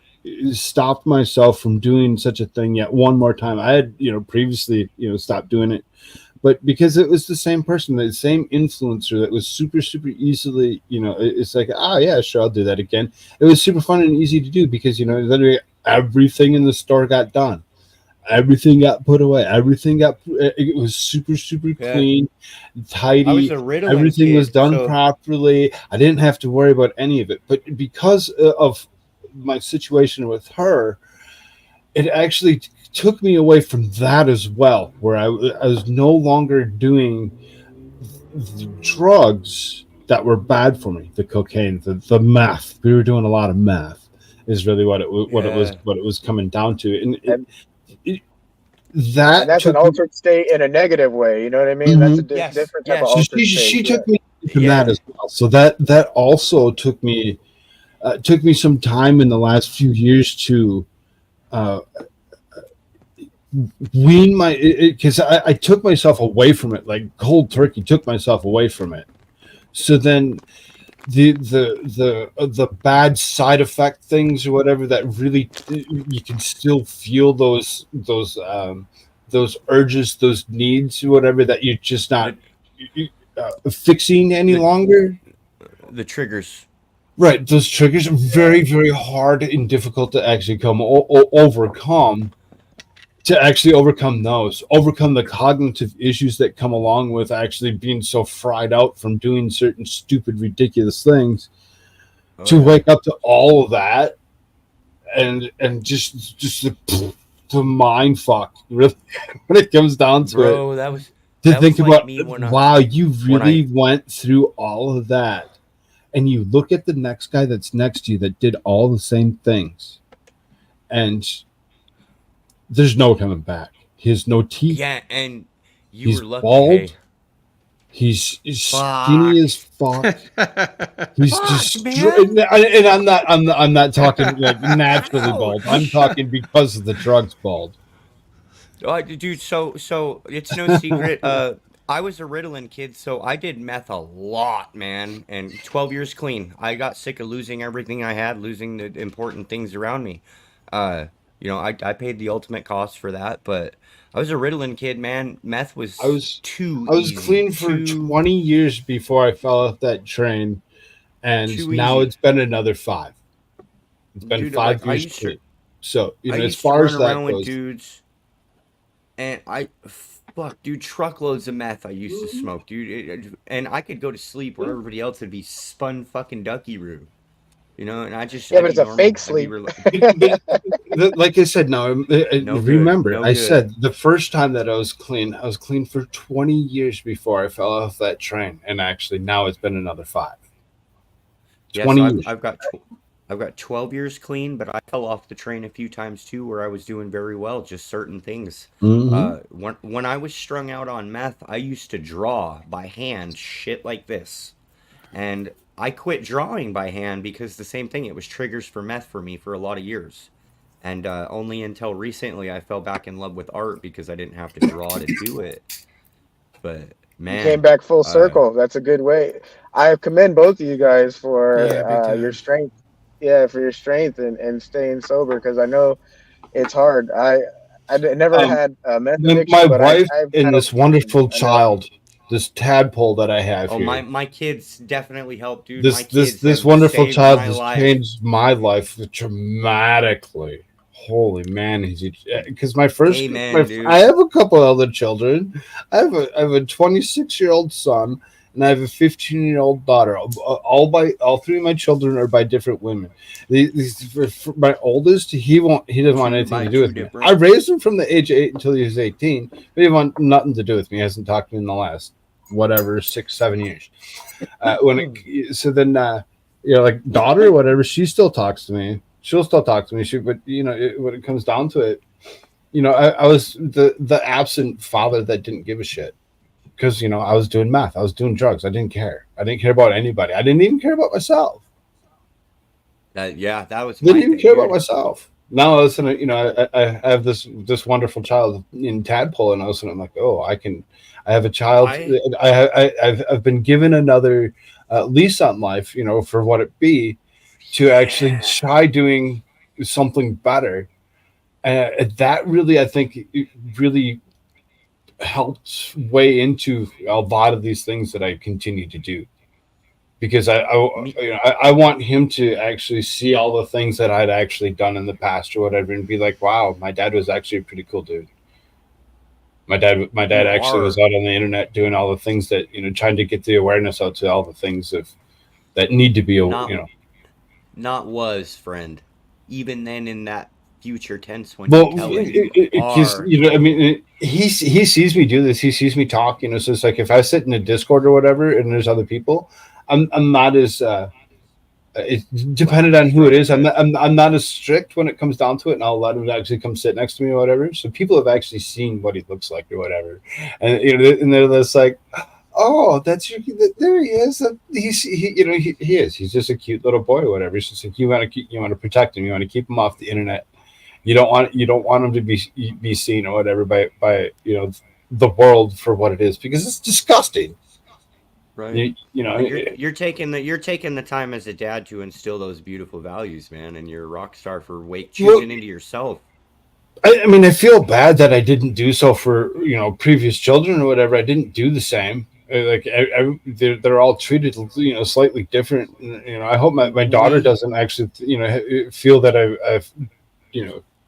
stopped myself from doing such a thing yet one more time. I had, previously, stopped doing it, but because it was the same person, the same influencer that was super, super easily, it's like, yeah, sure, I'll do that again. It was super fun and easy to do because, literally everything in the store got done. Everything got put away. It was super, super clean, tidy. Everything was done properly. I didn't have to worry about any of it. But because of my situation with her, it actually took me away from that as well, where I was no longer doing the drugs that were bad for me, the cocaine, the meth. We were doing a lot of meth is really what it was coming down to. And that's an altered state in a negative way, you know what I mean? That's a different type of altered state. She took me from that as well. So that also took me It took me some time in the last few years to wean because I took myself away from it, like cold turkey. Took myself away from it. So then the bad side effect things or whatever that really you can still feel those urges, those needs, or whatever that you're just not fixing any longer. The triggers. Right, those triggers are very, very hard and difficult to actually overcome. To actually overcome the cognitive issues that come along with actually being so fried out from doing certain stupid, ridiculous things, wake up to all of that, and just the mind fuck, really, when it comes down to Bro, it. that was To think like about, me when wow, you really went through all of that, and you look at the next guy that's next to you that did all the same things, and there's no coming back. He has no teeth. Yeah, and he's were lucky. Bald. Hey. He's skinny as fuck. He's man. And I'm not talking like naturally bald. I'm talking because of the drugs bald. Dude, so it's no secret. I was a Ritalin kid, so I did meth a lot, man. And 12 years clean. I got sick of losing everything I had, losing the important things around me. I paid the ultimate cost for that, but I was a Ritalin kid, man. Meth was too I was easy, clean for 20 years before I fell off that train, and now it's been another 5. It's been 5 years clean. So, as far as that goes, dudes, and dude, truckloads of meth I used to smoke, dude, and I could go to sleep where everybody else would be spun fucking ducky roo. And I just but it's a fake sleep. Like I said, remember, I said the first time that I was clean for 20 years before I fell off that train, and actually now it's been another 5. 20 years. I've got 12 years clean, but I fell off the train a few times too, where I was doing very well, just certain things. Mm-hmm. When I was strung out on meth, I used to draw by hand shit like this, and I quit drawing by hand because the same thing. It was triggers for meth for me for a lot of years. And only until recently I fell back in love with art because I didn't have to draw to do it. But, man. You came back full circle. That's a good way. I commend both of you guys for your strength. Yeah, for your strength and staying sober, because I know it's hard. I never had a meth addiction. My wife and this wonderful child, this tadpole that I have here. My kids definitely helped, dude. This wonderful child has changed my life dramatically. Holy man, because I have a couple other children. I have a 26-year-old son, and I have a 15-year-old daughter. All 3 of my children are by different women. For my oldest, he doesn't want anything to do with me. I raised him from the age of 8 until he was 18, but he want nothing to do with me. He hasn't talked to me in the last 6-7 years. Like daughter or whatever, she still talks to me. She'll still talk to me. But when it comes down to it, I was the absent father that didn't give a shit, because I was doing meth, I was doing drugs, I didn't care. I didn't care about anybody. I didn't even care about myself. That was. Didn't even care about myself. Now all of a sudden, I have this wonderful child in Tadpole, and all of a sudden I'm like, oh, I have a child. I've been given another lease on life, for what it be, to actually try doing something better. That really, I think, it really helped weigh into a lot of these things that I continue to do, because I want him to actually see all the things that I'd actually done in the past or whatever, and be like, wow, my dad was actually a pretty cool dude. My dad actually was out on the internet doing all the things that, trying to get the awareness out to all the things that need to be, Not was, friend. Even then, in that future tense, when you tell him, he sees me do this. He sees me talk. So it's like if I sit in a Discord or whatever, and there's other people, I'm not as. It's dependent on who it is. I'm not as strict when it comes down to it, and I'll let him actually come sit next to me or whatever. So people have actually seen what he looks like or whatever, and they're just like, oh, that's your, there he is. He is. He's just a cute little boy or whatever. It's just like you want to protect him. You want to keep him off the internet. You don't want him to be seen or whatever by the world for what it is, because it's disgusting. Right. You're You're taking the time as a dad to instill those beautiful values, man, and you're a rock star for choosing into yourself. I mean, I feel bad that I didn't do so for previous children or whatever. I didn't do the same. Like they're all treated slightly different. I hope my daughter doesn't actually feel that I've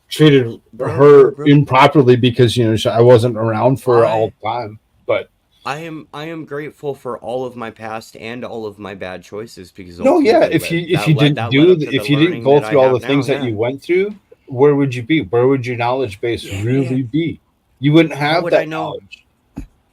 treated her improperly because I wasn't around for all the time. But I am grateful for all of my past and all of my bad choices, because if you didn't go through all the things that you went through, where would you be? Where would your knowledge base really be? You wouldn't have that knowledge.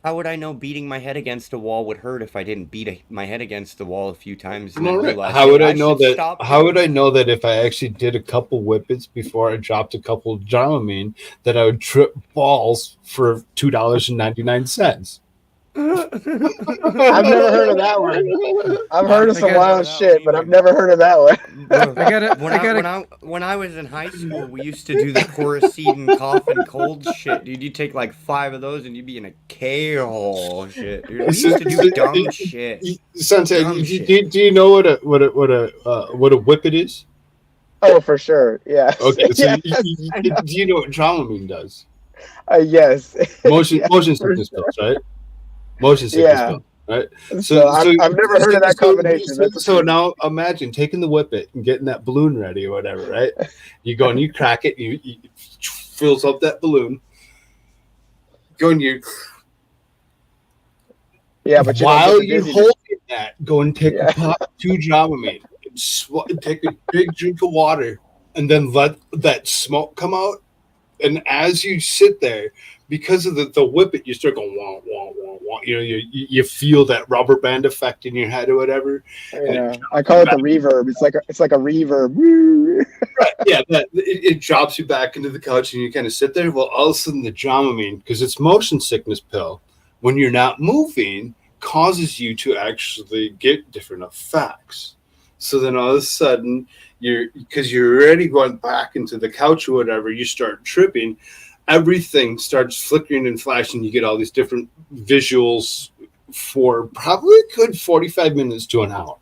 How would I know beating my head against a wall would hurt if I didn't beat my head against the wall a few times? And how would I know that? How would I know that if I actually did a couple whippets before I dropped a couple Dramamine, that I would trip balls for $2.99? I've never heard of that one. I've heard of some wild shit, but I've never heard of that one. When I was in high school, we used to do the Coricidin cough and cold shit, dude. You take like 5 of those and you'd be in a K-hole shit, dude. We used to do dumb shit. Sensei, do you know what a whippet is? Oh, for sure. Yeah. Okay. So yes. Do you know what Dramamine does? Yes. Motion sickness pills, right? Motion sickness pills, right? So I've never heard of that combination. So now imagine taking the whippet and getting that balloon ready or whatever, right? You go and you crack it, and you fills up that balloon. Go and you. Yeah, but while you're holding that, go and take a pop 2 Dramamine, and take a big drink of water, and then let that smoke come out. And as you sit there, because of the whippet, you start going wah wah wah wah. You feel that rubber band effect in your head or whatever. Yeah, I call it the reverb. It's like a reverb. Right. Yeah, it drops you back into the couch and you kind of sit there. Well, all of a sudden the Dramamine, because it's motion sickness pill, when you're not moving, causes you to actually get different effects. So then all of a sudden, because you're already going back into the couch or whatever, you start tripping. Everything starts flickering and flashing. You get all these different visuals for probably a good 45 minutes to an hour.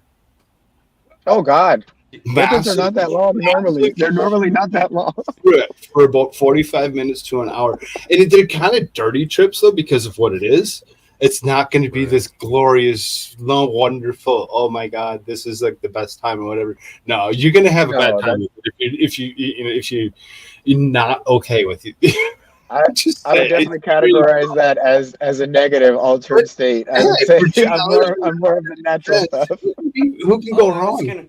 Oh, God. Whippets are not that long normally. They're normally not that long. For about 45 minutes to an hour. And they're kind of dirty trips, though, because of what it is. It's not going to be this glorious, wonderful, oh, my God, this is like the best time or whatever. No, you're going to have a bad time if you're not okay with it. I would definitely categorize that as a negative altered state. I would say I'm more of the natural stuff. Who can go wrong?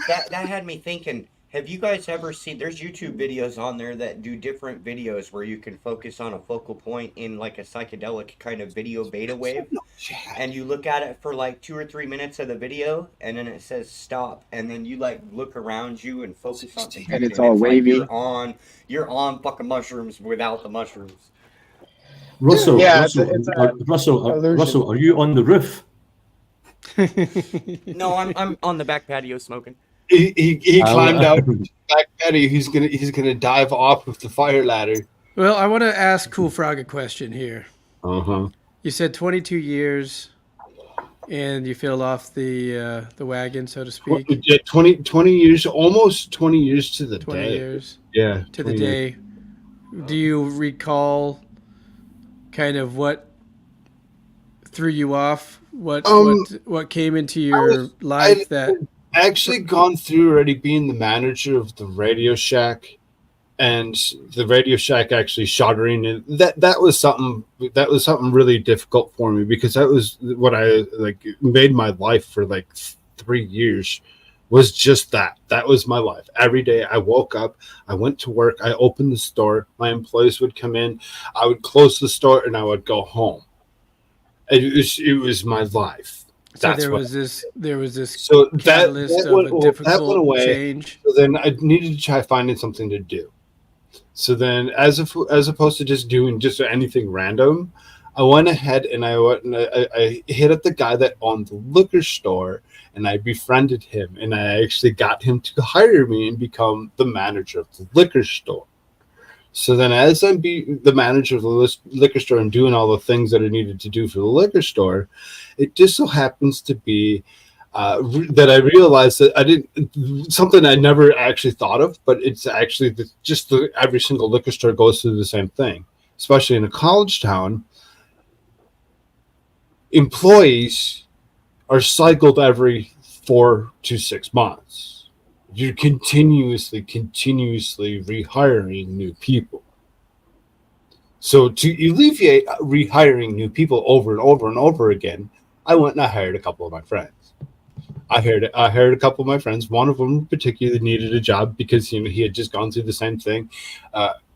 That had me thinking. Have you guys ever seen? There's YouTube videos on there that do different videos where you can focus on a focal point in like a psychedelic kind of video beta wave, and you look at it for like 2 or 3 minutes of the video, and then it says stop, and then you like look around you and focus on it, and it's all wavy. Like you're on fucking mushrooms without the mushrooms. Russell, yeah, Russell, are you on the roof? No, I'm on the back patio smoking. He climbed out the back patio. He's gonna dive off with the fire ladder. Well, I want to ask Cool Frog a question here. Uh-huh. You said 22 years, and you fell off the wagon, so to speak. Yeah, 20 years, almost 20 years to the 20 day. years. Yeah, to the day. Years. Do you recall kind of what threw you off? What came into your life that? Actually gone through already being the manager of the Radio Shack, and the Radio Shack actually shuttering, and that was something really difficult for me, because that was what I made my life for 3 years, was just that was my life. Every day I woke up, I went to work, I opened the store, my employees would come in, I would close the store, and I would go home. It was my life. So there was this so catalyst of a difficult change. So then I needed to try finding something to do. So then, as opposed to just doing just anything random, I went ahead and I went and I hit up the guy that owned the liquor store, and I befriended him, and I actually got him to hire me and become the manager of the liquor store. So then, as I'm the manager of the liquor store and doing all the things that I needed to do for the liquor store, it just so happens to be that I realized that I didn't something I never actually thought of, but it's actually every single liquor store goes through the same thing, especially in a college town. Employees are cycled every 4 to 6 months. You're continuously rehiring new people. So to alleviate rehiring new people over and over and over again, I went and I hired a couple of my friends. I hired a couple of my friends. One of them particularly needed a job because he had just gone through the same thing.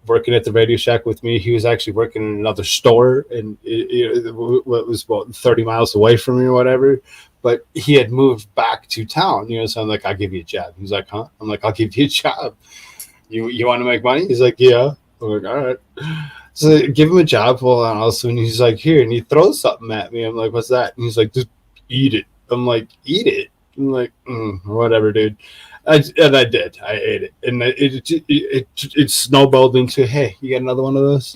Working at the Radio Shack with me, he was actually working in another store, and it was about 30 miles away from me or whatever. But he had moved back to town, so I'm like, I'll give you a job. He's like, huh? I'm like, I'll give you a job. You want to make money? He's like, yeah. I'm like, all right. So I give him a job. Well, and all of a sudden he's like, here, and he throws something at me. I'm like, what's that? And he's like, just eat it. I'm like, eat it? I'm like, whatever, dude. And I did. I ate it, and it snowballed into, hey, you got another one of those?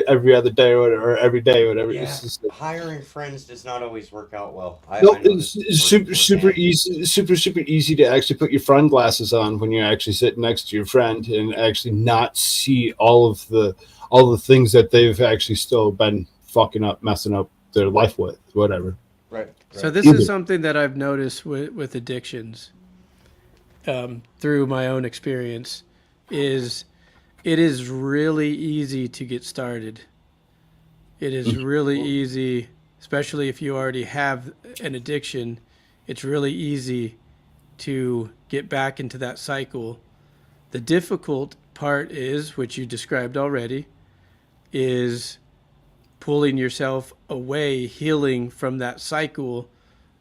Every other day or whatever, or every day, or whatever. Yeah, It's just like, hiring friends does not always work out well. no, I know it's this super firsthand. easy, super easy to actually put your friend glasses on when you're actually sitting next to your friend and actually not see all the things that they've actually still been fucking up, messing up their life with, whatever. Right. So this is something that I've noticed with addictions, through my own experience, is it is really easy to get started. It is really easy, especially if you already have an addiction. It's really easy to get back into that cycle. The difficult part is, which you described already, is pulling yourself away, healing from that cycle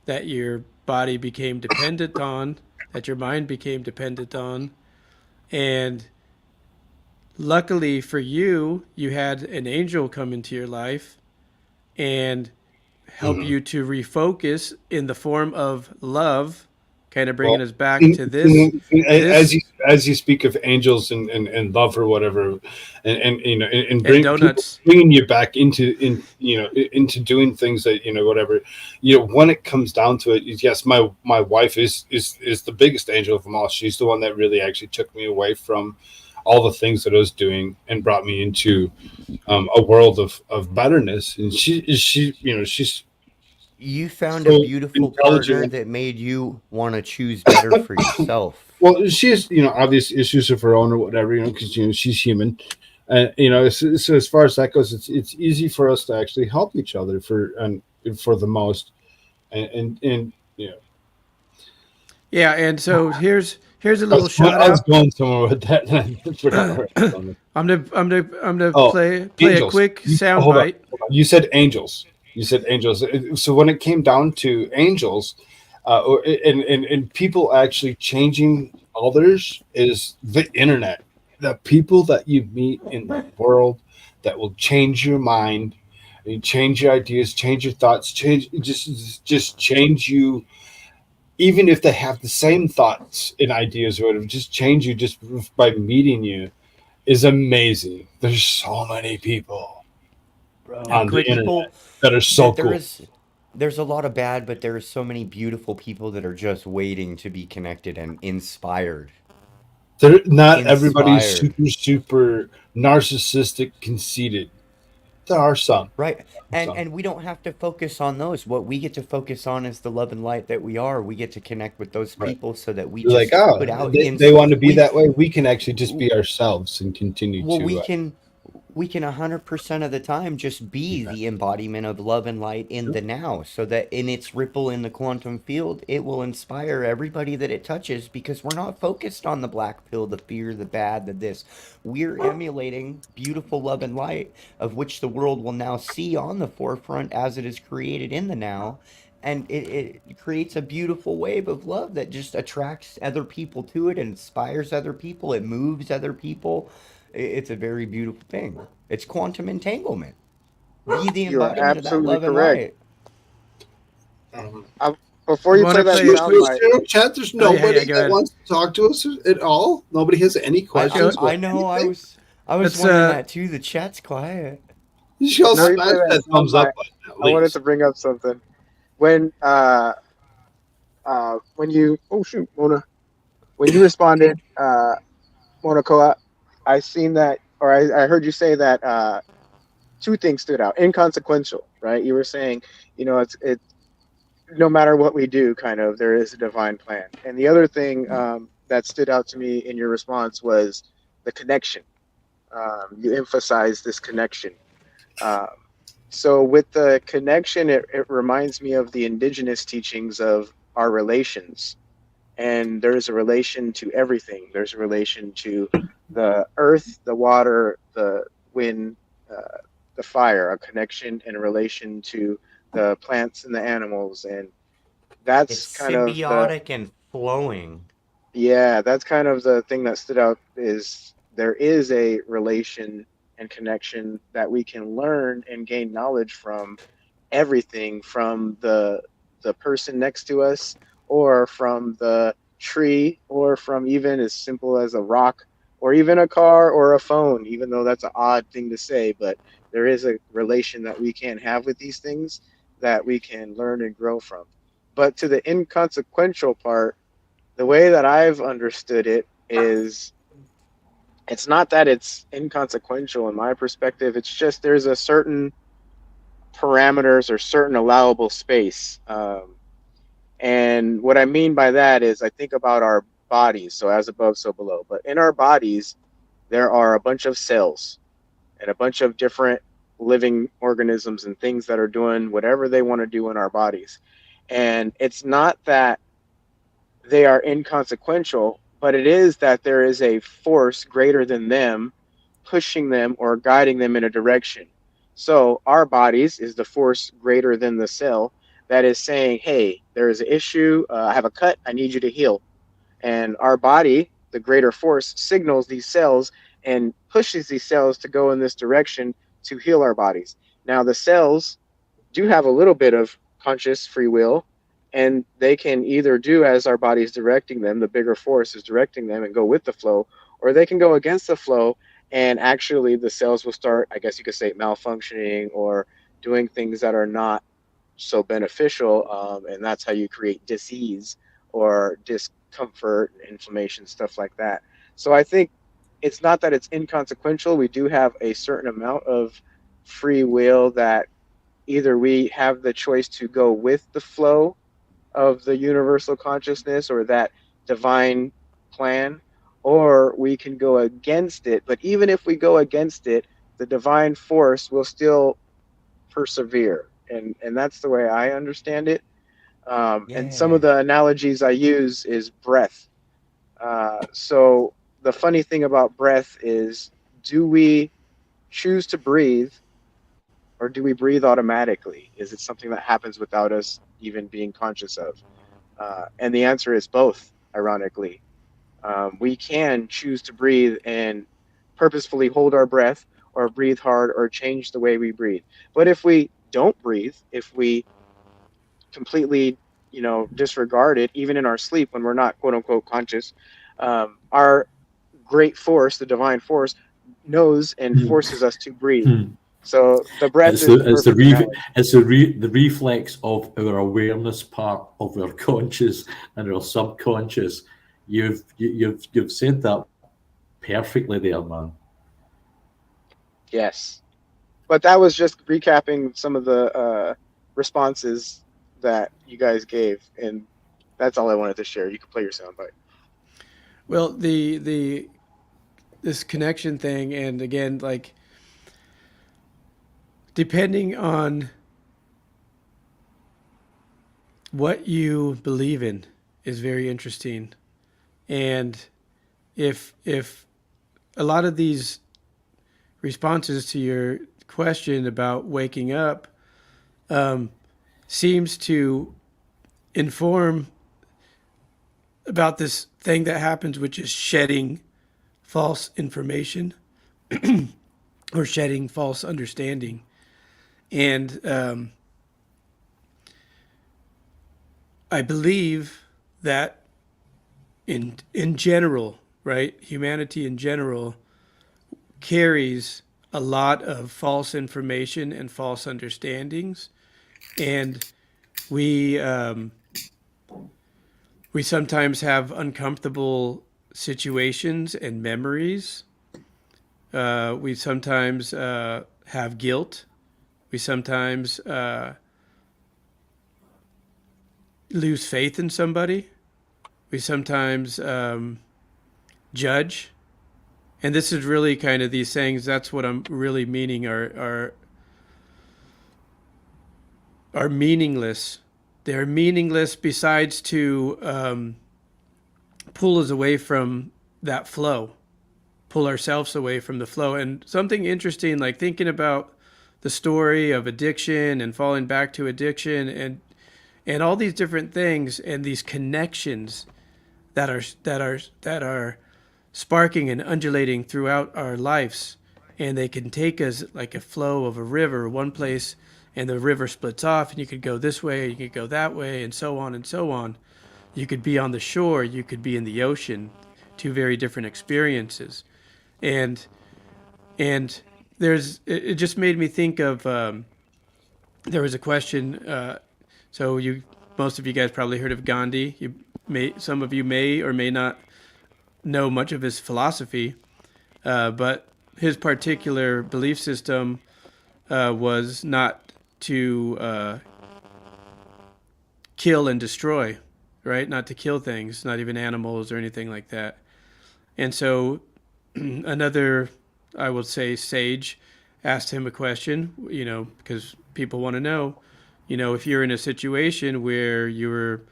that your body became dependent on, that your mind became dependent on. And luckily for you, you had an angel come into your life and help you to refocus in the form of love, kind of bringing us back to this. As you speak of angels and love or whatever, and And donuts. bringing you back into doing things that whatever, when it comes down to it, yes, my wife is the biggest angel of them all. She's the one that really actually took me away from all the things that I was doing and brought me into a world of betterness. And she's You found so a beautiful partner intelligent. that made you want to choose better for yourself. Well, she has, obvious issues of her own or whatever, because she's human, and so as far as that goes, it's easy for us to actually help each other for the most, and Yeah, and so here's a little I shout was out. going somewhere with that. And I forgot where I was going. I'm gonna Oh, play angels. a quick sound Hold on. bite. You said angels. So when it came down to angels, and people actually changing others, is the internet. The people that you meet in the world that will change your mind, and change your ideas, change your thoughts, just change you. Even if they have the same thoughts and ideas or whatever, just change you just by meeting you is amazing. There's so many people on the Quick internet that are so There cool. there's a lot of bad, but there are so many beautiful people that are just waiting to be connected and inspired. Not everybody's Inspired. super narcissistic, conceited. There are some. Right. And we don't have to focus on those. What we get to focus on is the love and light that we are. We get to connect with those Right. people so that we You're like, just oh, put out they want to be we that way. We can actually just be ourselves and continue well to. we can 100% of the time just be the embodiment of love and light in the now, so that in its ripple in the quantum field it will inspire everybody that it touches, because we're not focused on the black pill, the fear, the bad, the this. We're emulating beautiful love and light, of which the world will now see on the forefront as it is created in the now. And it creates a beautiful wave of love that just attracts other people to it and inspires other people. It moves other people. It's a very beautiful thing. It's quantum entanglement. be the You are embodiment of that absolutely love and correct. light. Before you play wanna that play soundbite, Chat, there's Oh, yeah, nobody go that ahead. wants to talk to us at all. Nobody has any questions. I know. I anything? was Let's, wondering that too. The chat's quiet. You should before also you play smash that that thumbs up soundbite, button at I wanted least. to bring up something. When when you when you responded, Mona Koa, I seen that, or I heard you say that two things stood out. Inconsequential, right? You were saying, it's no matter what we do, kind of, there is a divine plan. And the other thing that stood out to me in your response was the connection. You emphasized this connection. Um, so with the connection, it reminds me of the indigenous teachings of our relations. And there's a relation to everything. There's a relation to the earth, the water, the wind, the fire, a connection and a relation to the plants and the animals. And It's that's kind of symbiotic and flowing. that's kind of the thing that stood out, is there is a relation and connection that we can learn and gain knowledge from everything, from the person next to us, or from the tree, or from even as simple as a rock, or even a car or a phone, even though that's an odd thing to say. But there is a relation that we can have with these things that we can learn and grow from. But to the inconsequential part, the way that I've understood it is, it's not that it's inconsequential in my perspective. It's just there's a certain parameters or certain allowable space. And what I mean by that is, I think about our bodies, so as above, so below. But in our bodies, there are a bunch of cells and a bunch of different living organisms and things that are doing whatever they want to do in our bodies. And it's not that they are inconsequential, but it is that there is a force greater than them pushing them or guiding them in a direction. So our bodies is the force greater than the cell that is saying, hey, there is an issue. I have a cut. I need you to heal. And our body, the greater force, signals these cells and pushes these cells to go in this direction to heal our bodies. Now, the cells do have a little bit of conscious free will, and they can either do as our body's directing them, the bigger force is directing them, and go with the flow, or they can go against the flow, and actually the cells will start, I guess you could say, malfunctioning or doing things that are not so beneficial, and that's how you create disease or discomfort, inflammation, stuff like that. So I think it's not that it's inconsequential. We do have a certain amount of free will that either we have the choice to go with the flow of the universal consciousness or that divine plan, or we can go against it. But even if we go against it, the divine force will still persevere. And that's the way I understand it. And some of Yeah. the analogies I use is breath. So the funny thing about breath is, do we choose to breathe, or do we breathe automatically? Is it something that happens without us even being conscious of? And the answer is both, ironically. We can choose to breathe and purposefully hold our breath, or breathe hard, or change the way we breathe. But if we don't breathe, if we completely, disregard it, even in our sleep when we're not quote unquote conscious, our great force, the divine force, knows and Hmm. forces us to breathe. Hmm. So the breath It's is the the it's the perfect re, analogy. it's the reflex of our awareness part of our conscious and our subconscious. You've said that perfectly there, man. Yes. But that was just recapping some of the responses that you guys gave, and that's all I wanted to share. You can play your soundbite. Well, the this connection thing, and again, like, depending on what you believe in is very interesting. And if a lot of these responses to your question about waking up seems to inform about this thing that happens, which is shedding false information or shedding false understanding. And I believe that in general, right, humanity in general carries a lot of false information and false understandings, and we sometimes have uncomfortable situations and memories. We sometimes have guilt. We sometimes lose faith in somebody. We sometimes judge. And this is really kind of these things. That's what I'm really meaning are meaningless. They're meaningless besides to pull us away from that flow, pull ourselves away from the flow. And something interesting, like thinking about the story of addiction and falling back to addiction and all these different things and these connections that are sparking and undulating throughout our lives, and they can take us like a flow of a river, one place, and the river splits off, and you could go this way, you could go that way, and so on and so on. You could be on the shore, you could be in the ocean, two very different experiences, and it just made me think of there was a question. So most of you guys probably heard of Gandhi. Some of you may or may not know much of his philosophy, but his particular belief system was not to kill and destroy, right? Not to kill things, not even animals or anything like that. And so another, I would say, sage asked him a question, because people want to know, if you're in a situation where you're,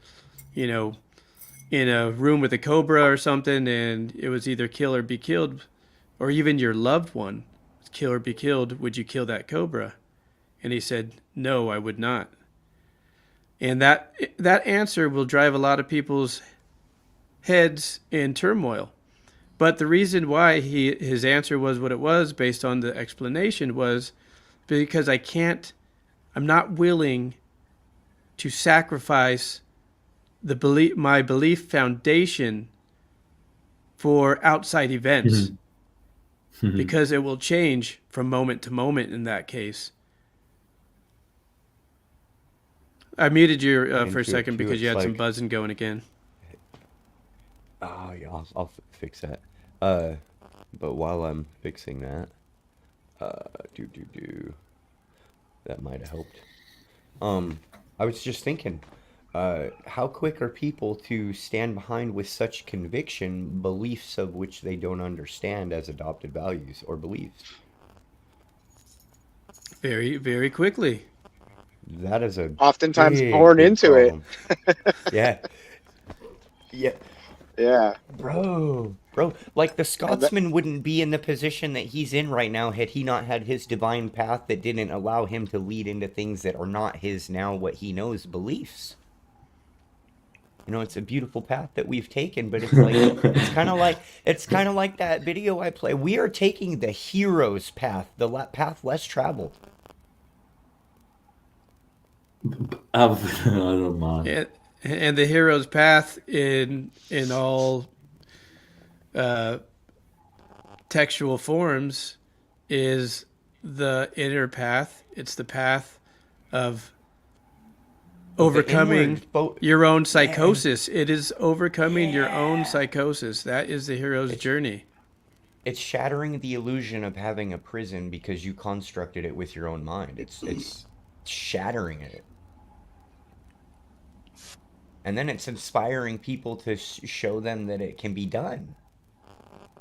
in a room with a cobra or something, and it was either kill or be killed, or even your loved one, kill or be killed, would you kill that cobra? And he said, no, I would not. And that answer will drive a lot of people's heads in turmoil. But the reason why his answer was what it was, based on the explanation, was because I'm not willing to sacrifice my belief foundation for outside events, because it will change from moment to moment in that case. I muted you for a second because you had some buzzing going again. Oh, yeah, I'll fix that. But while I'm fixing that, that might have helped. I was just thinking, how quick are people to stand behind with such conviction beliefs of which they don't understand as adopted values or beliefs? Very, very quickly. That is a Oftentimes big, born big into problem. it. Yeah. Yeah. Bro, like the Scotsman wouldn't be in the position that he's in right now had he not had his divine path that didn't allow him to lead into things that are not his now, what he knows, beliefs. It's a beautiful path that we've taken, but it's like it's kind of like that video I play. We are taking the hero's path, the path less traveled. I don't mind. And the hero's path in all textual forms is the inner path. It's the path of overcoming your own psychosis. It is overcoming your own psychosis. That is the hero's journey. It's shattering the illusion of having a prison because you constructed it with your own mind. It's shattering it. And then it's inspiring people to show them that it can be done.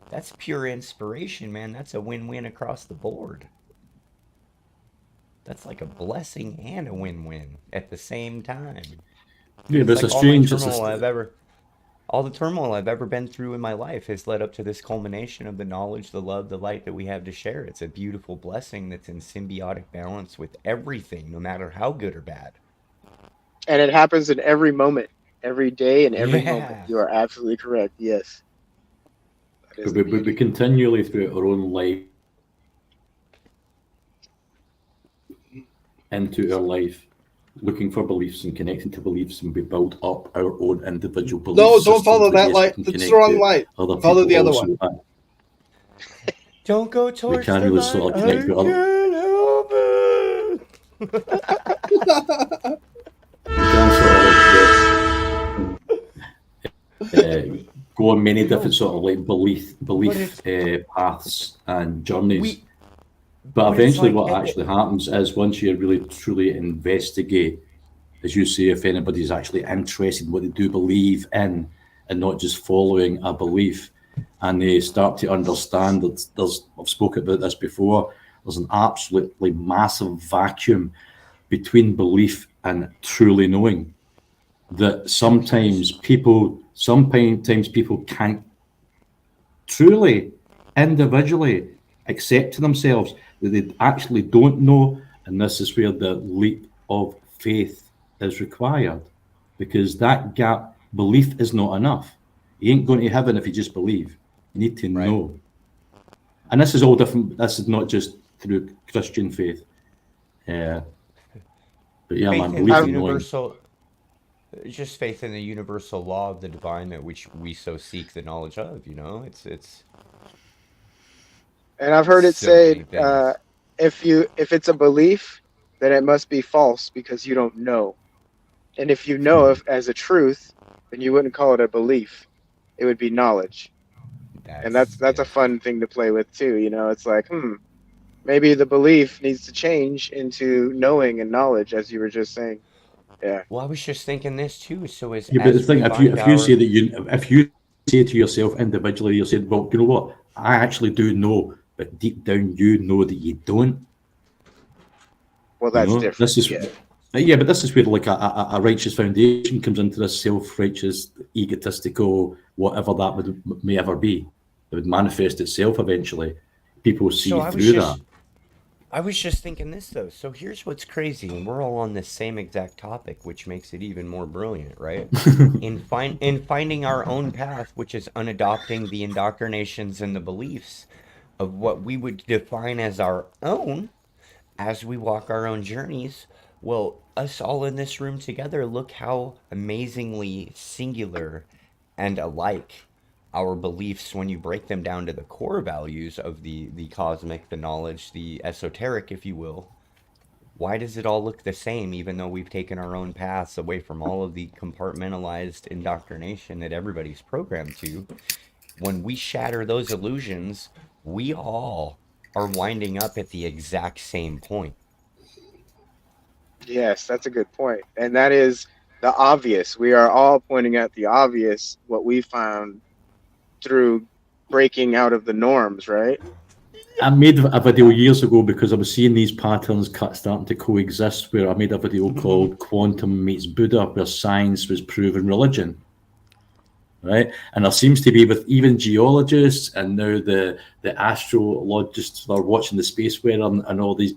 That's pure inspiration, man. That's a win-win across the board. That's like a blessing and a win-win at the same time. Yeah, but It's it's like a all strange. all the turmoil I've ever been through in my life has led up to this culmination of the knowledge, the love, the light that we have to share. It's a beautiful blessing that's in symbiotic balance with everything, no matter how good or bad. And it happens in every moment, every day, and every moment. You are absolutely correct. Yes. We continually throughout our own life into our life, looking for beliefs and connecting to beliefs, and we build up our own individual beliefs. No, don't follow that light. That's the wrong light. Follow the other one. Don't go We towards can't the really light. sort of connect with other. I can't help it. Go on many different sort of like belief paths and journeys. But eventually what actually happens is once you really truly investigate, as you say, if anybody's actually interested in what they do believe in and not just following a belief, and they start to understand that I've spoken about this before, there's an absolutely massive vacuum between belief and truly knowing, that sometimes people can't truly individually accept to themselves that they actually don't know, and this is where the leap of faith is required, because that gap, belief is not enough. You ain't going to heaven if you just believe. You need to know. And this is all different. This is not just through Christian faith. But yeah, Faith man, in belief the in knowing. universal, just faith in the universal law of the divine that which we so seek the knowledge of. You know, it's. And I've heard it So said, many things. if it's a belief, then it must be false because you don't know. And if you know as a truth, then you wouldn't call it a belief. It would be knowledge. And that's a fun thing to play with too. You know, it's like, maybe the belief needs to change into knowing and knowledge, as you were just saying. Yeah. Well, I was just thinking this too. So But the thing, if you say that if you say to yourself individually, you're saying, well, you know what, I actually do know, but deep down you know that you don't. Well, that's different. This is but this is where like a righteous foundation comes into this self-righteous, egotistical, whatever that may ever be. It would manifest itself eventually. People see through that. I was just thinking this though. So here's what's crazy, and we're all on the same exact topic, which makes it even more brilliant, right? in finding our own path, which is unadopting the indoctrinations and the beliefs of what we would define as our own, as we walk our own journeys. Well, us all in this room together, look how amazingly singular and alike our beliefs, when you break them down to the core values of the cosmic, the knowledge, the esoteric, if you will. Why does it all look the same, even though we've taken our own paths away from all of the compartmentalized indoctrination that everybody's programmed to? When we shatter those illusions, we all are winding up at the exact same point. Yes, that's a good point. And that is the obvious. We are all pointing at the obvious, what we found through breaking out of the norms, right? I made a video years ago because I was seeing these patterns starting to coexist, where I made a video called Quantum Meets Buddha, where science was proven religion. Right? And there seems to be, with even geologists and now the astrologists that are watching the space weather and all these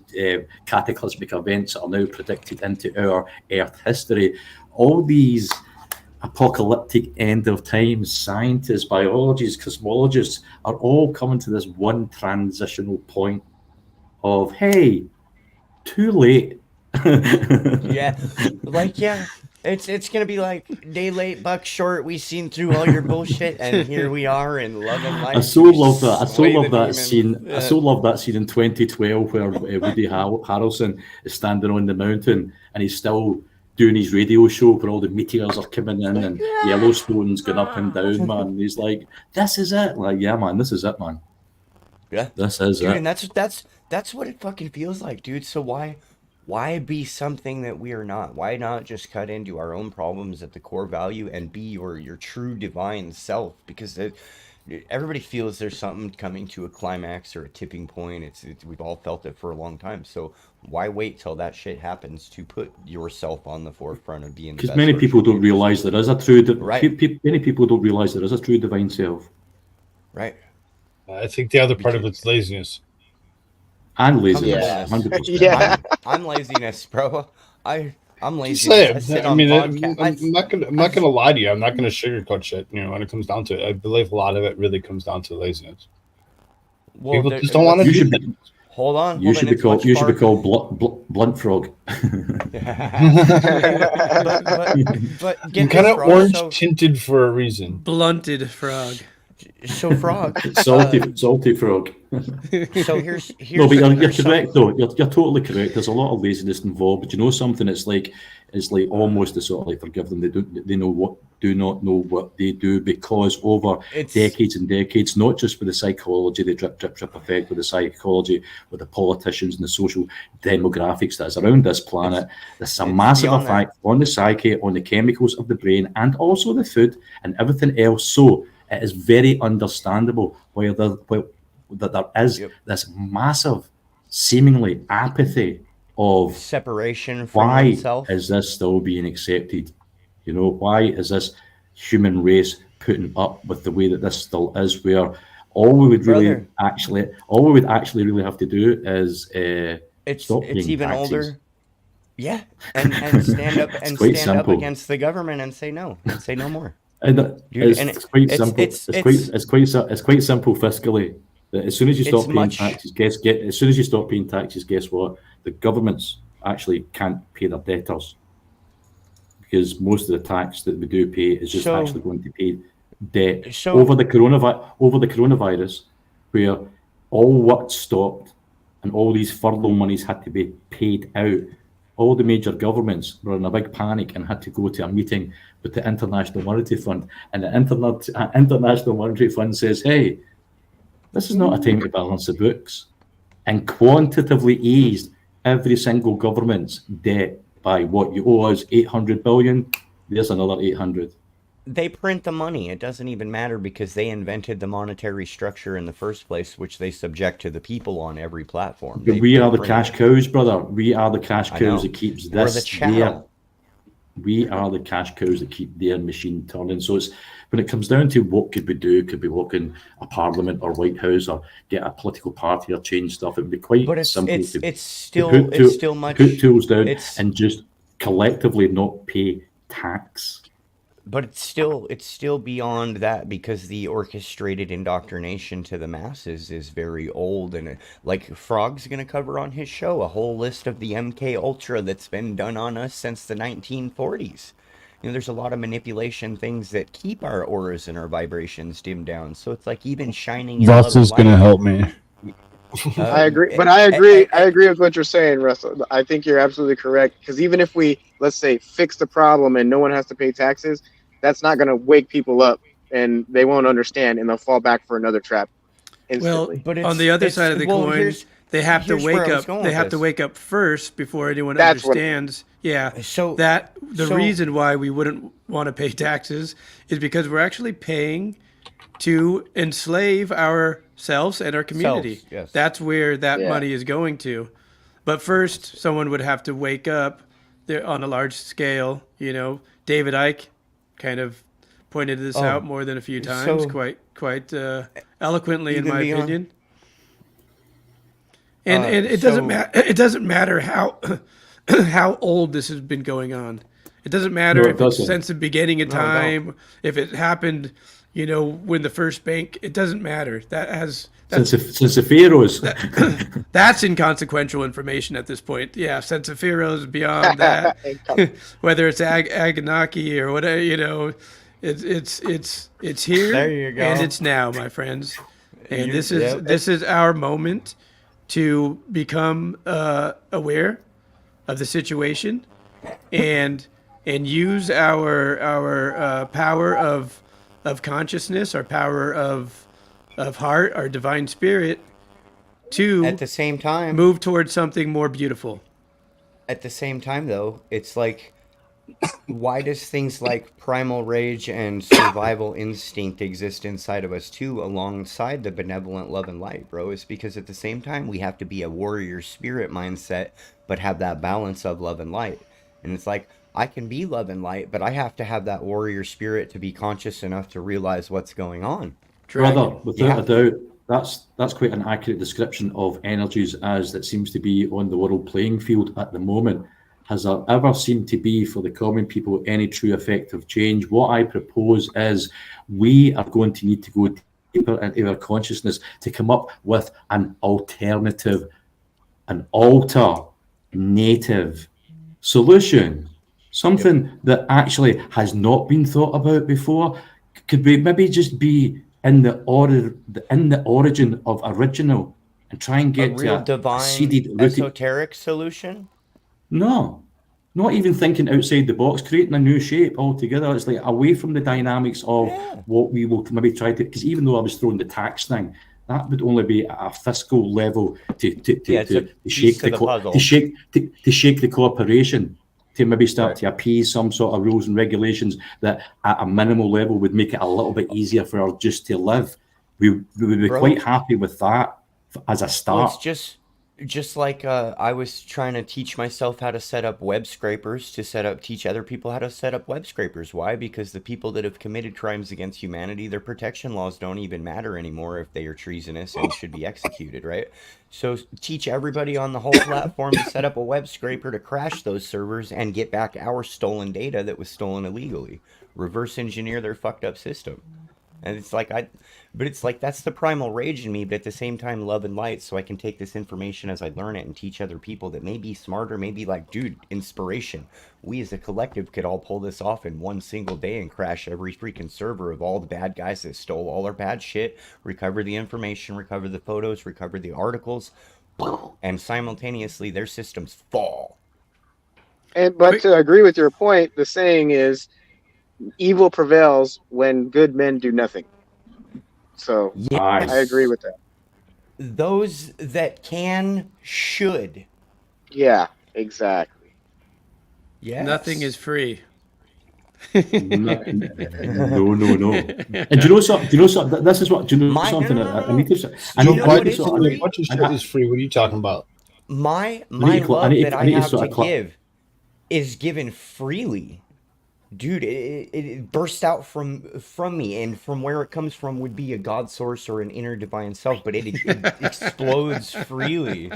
cataclysmic events that are now predicted into our Earth history, all these apocalyptic end of times scientists, biologists, cosmologists are all coming to this one transitional point of, hey, too late. It's gonna be like day late, buck short. We seen through all your bullshit, and here we are in love and life. I so love that. I so love that scene. Yeah. I so love that scene in 2012 where Woody Harrelson is standing on the mountain and he's still doing his radio show where all the meteors are coming in and Yellowstone's going up and down, man. And he's like, "This is it." Like, yeah, man, this is it, man. Yeah, this is dude, it. And that's what it fucking feels like, dude. So why be something that we are not? Why not just cut into our own problems at the core value and be your true divine self? Because everybody feels there's something coming to a climax or a tipping point. It's we've all felt it for a long time. So why wait till that shit happens to put yourself on the forefront of being? Because many people don't realize there is a true. Many people don't realize there is a true divine self. Right. I think the other part of it's laziness. And laziness, 100%. Yeah, I'm laziness, bro. I'm lazy. Just saying. I'm not gonna lie to you. I'm not gonna sugarcoat shit. You know, when it comes down to it, I believe a lot of it really comes down to laziness. Well, people just don't want to. Hold on. You should be called Blunt frog. but get Kind this, of Frog. orange So, tinted for a reason. Blunted frog. so Frog. Salty frog. So here's No, but you're there's correct though. You're totally correct. There's a lot of laziness involved. But you know something? It's like almost a sort of like forgive them. They do not know what they do, because over decades and decades, not just with the psychology, the drip effect, with the psychology, with the politicians and the social demographics that is around this planet, there's a massive effect on the psyche, on the chemicals of the brain, and also the food and everything else. So it is very understandable why that there is this massive, seemingly apathy of separation from why oneself. is this still being accepted? You know, why is this human race putting up with the way that this still is? Where all we would actually really have to do is stop it's paying even taxes. older. Yeah, and stand up and stand simple. up against the government and say no, say no more. And Dude, it's quite simple. It's quite simple fiscally. That as soon as you stop paying taxes, guess what? The governments actually can't pay their debtors, because most of the tax that we do pay is just actually going to pay debt over the coronavirus, where all work stopped and all these furlough monies had to be paid out. All the major governments were in a big panic and had to go to a meeting with the International Monetary Fund, and the International Monetary Fund says, "Hey, this is not a time to balance the books," and quantitatively eased every single government's debt by what you owe us, 800 billion. There's another 800. They print the money. It doesn't even matter, because they invented the monetary structure in the first place, which they subject to the people on every platform. We are the cash cows, brother. We are the cash cows that keeps this there. We are the cash cows that keep their machine turning. So it's when it comes down to what could we do, could we walk in a parliament or White House or get a political party or change stuff? It would be quite simple it's still much put tools down and just collectively not pay tax. But it's still beyond that, because the orchestrated indoctrination to the masses is very old, and like Frog's gonna cover on his show a whole list of the MK Ultra that's been done on us since the 1940s. You know, there's a lot of manipulation things that keep our auras and our vibrations dimmed down. So it's like even shining. Russ is gonna help me. I agree, but I agree with what you're saying, Russell. I think you're absolutely correct, because even if we, let's say, fix the problem and no one has to pay taxes, that's not going to wake people up, and they won't understand, and they'll fall back for another trap instantly. Well, but on the other side of the coin, they have to wake up. They have to wake up first before anyone understands. So that the reason why we wouldn't want to pay taxes is because we're actually paying to enslave ourselves and our community. Yes. That's where that money is going to. But first, someone would have to wake up there on a large scale. You know, David Icke kind of pointed this out more than a few times, quite eloquently, in my opinion. And it doesn't matter. It doesn't matter how how old this has been going on. It doesn't matter if it's since the beginning of time, if it happened, you know, when the first bank. It doesn't matter. That's since the pharaohs. That's inconsequential information at this point. Yeah, since the pharaohs, beyond that, whether it's Aganaki or whatever, you know, it's here. There you go. And it's now, my friends. And this is our moment to become aware of the situation and use our power of consciousness, our power of heart, our divine spirit, to at the same time move towards something more beautiful. At the same time, though, it's like, why does things like primal rage and survival instinct exist inside of us too, alongside the benevolent love and light, bro? It's because at the same time we have to be a warrior spirit mindset, but have that balance of love and light. And it's like, I can be love and light, but I have to have that warrior spirit to be conscious enough to realize what's going on. Brother, without a doubt, that's quite an accurate description of energies as that seems to be on the world playing field at the moment. Has there ever seemed to be, for the common people, any true effective change? What I propose is we are going to need to go deeper into our consciousness to come up with an alternative, an alter native solution, something that actually has not been thought about before. Could we maybe just be in the origin of original and try and A get real to a divine seeded rooted? esoteric solution? No, not even thinking outside the box, creating a new shape altogether. It's like away from the dynamics of Yeah. what we will maybe try to. Because even though I was throwing the tax thing, that would only be at a fiscal level Yeah, it's a to piece shake to the puzzle. to shake the corporation, to maybe start Right. to appease some sort of rules and regulations that at a minimal level would make it a little bit easier for us just to live. We would be Bro. quite happy with that as a Well, start. it's just like I was trying to teach myself how to set up web scrapers to teach other people how to set up web scrapers. Why? Because the people that have committed crimes against humanity, their protection laws don't even matter anymore if they are treasonous and should be executed, right? So teach everybody on the whole platform to set up a web scraper to crash those servers and get back our stolen data that was stolen illegally. Reverse engineer their fucked up system. And it's like but it's like that's the primal rage in me, but at the same time love and light, so I can take this information as I learn it and teach other people that may be smarter, maybe like, dude, inspiration. We as a collective could all pull this off in one single day and crash every freaking server of all the bad guys that stole all our bad shit, recover the information, recover the photos, recover the articles, and simultaneously their systems fall. But to agree with your point, the saying is, evil prevails when good men do nothing. So Yes. I agree with that. Those that can should. Yeah, exactly. Yes. Nothing is free. No. And do you know something? This is what. Do you know something? I need to. I know. You know I what need is to. free? What is free? What are you talking about? My need to- I love need- that I I need to have sort to of give is given freely. Dude, it bursts out from me, and from where it comes from would be a God source or an inner divine self, but it explodes freely.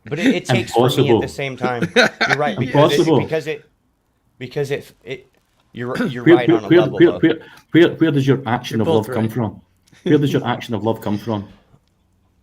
But it takes from me at Impossible. the same time. You're right, Impossible. because it you're right on a level though. Where does your action You're of both love come right. from? Where does your action of love come from?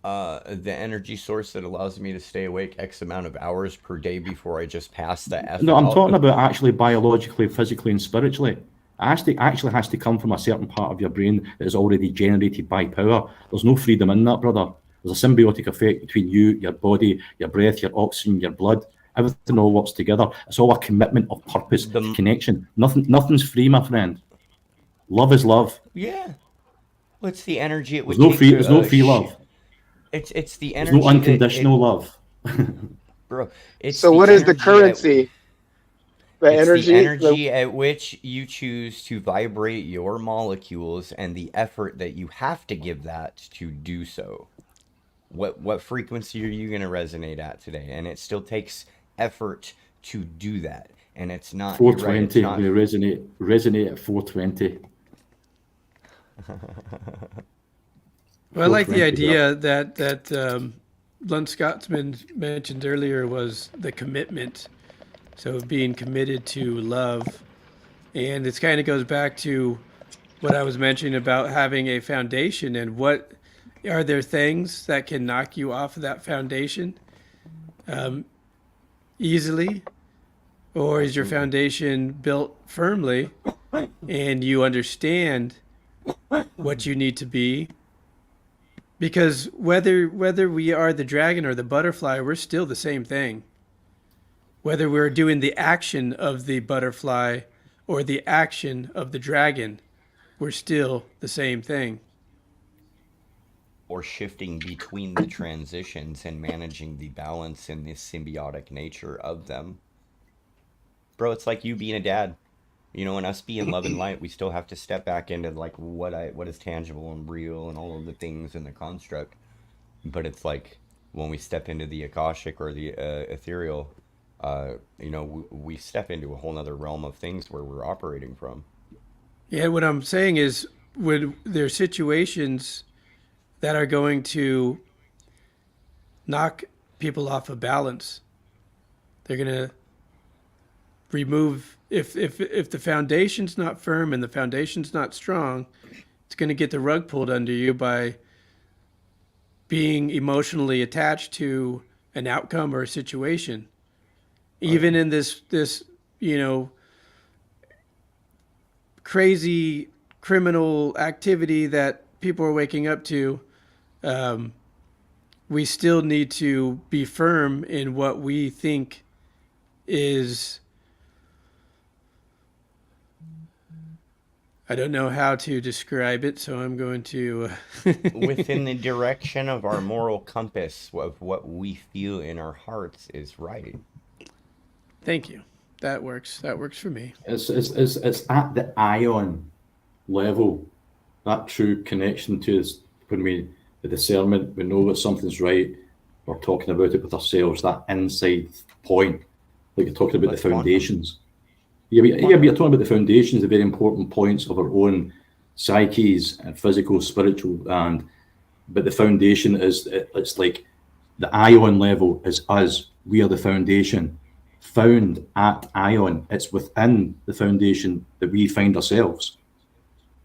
The energy source that allows me to stay awake X amount of hours per day before I just pass the F No, I'm out. talking about actually biologically, physically, and spiritually. It actually has to come from a certain part of your brain that is already generated by power. There's no freedom in that, brother. There's a symbiotic effect between you, your body, your breath, your oxygen, your blood. Everything all works together. It's all a commitment of purpose, connection. Nothing's free, my friend. Love is love. Yeah. Well, it's the energy it would There's no take free. to, There's no free love. It's the There's energy no unconditional love. bro. It's So the what is the energy currency? The It's energy? the energy at which you choose to vibrate your molecules and the effort that you have to give that to do so. What frequency are you going to resonate at today? And it still takes effort to do that. And it's not, you're right, it's 420. not, We resonate at 420. Well, I like the 420, idea that Lund Scotsman mentioned earlier was the commitment. So being committed to love. And it kind of goes back to what I was mentioning about having a foundation, and what are there things that can knock you off of that foundation easily? Or is your foundation built firmly and you understand what you need to be? Because whether we are the dragon or the butterfly, we're still the same thing. Whether we're doing the action of the butterfly or the action of the dragon, we're still the same thing. or shifting between the transitions and managing the balance and the symbiotic nature of them. Bro, it's like you being a dad. You know, and us being love and light, we still have to step back into like what is tangible and real and all of the things in the construct. But it's like when we step into the Akashic or the ethereal, we step into a whole nother realm of things where we're operating from. Yeah, what I'm saying is, when there are situations that are going to knock people off of balance, they're going to remove, if the foundation's not firm and the foundation's not strong, it's going to get the rug pulled under you by being emotionally attached to an outcome or a situation. Even in this, crazy criminal activity that people are waking up to, we still need to be firm in what we think is, I don't know how to describe it, so I'm going to within the direction of our moral compass of what we feel in our hearts is right. Thank you. That works. That works for me. It's at the ion level, that true connection to us, when the discernment, we know that something's right, we're talking about it with ourselves, that inside point, like you're talking about the foundations. You're talking about the foundations, the very important points of our own psyches, and physical, spiritual, but the foundation is, it's like the ion level is us. We are the foundation. Found at ion, it's within the foundation that we find ourselves.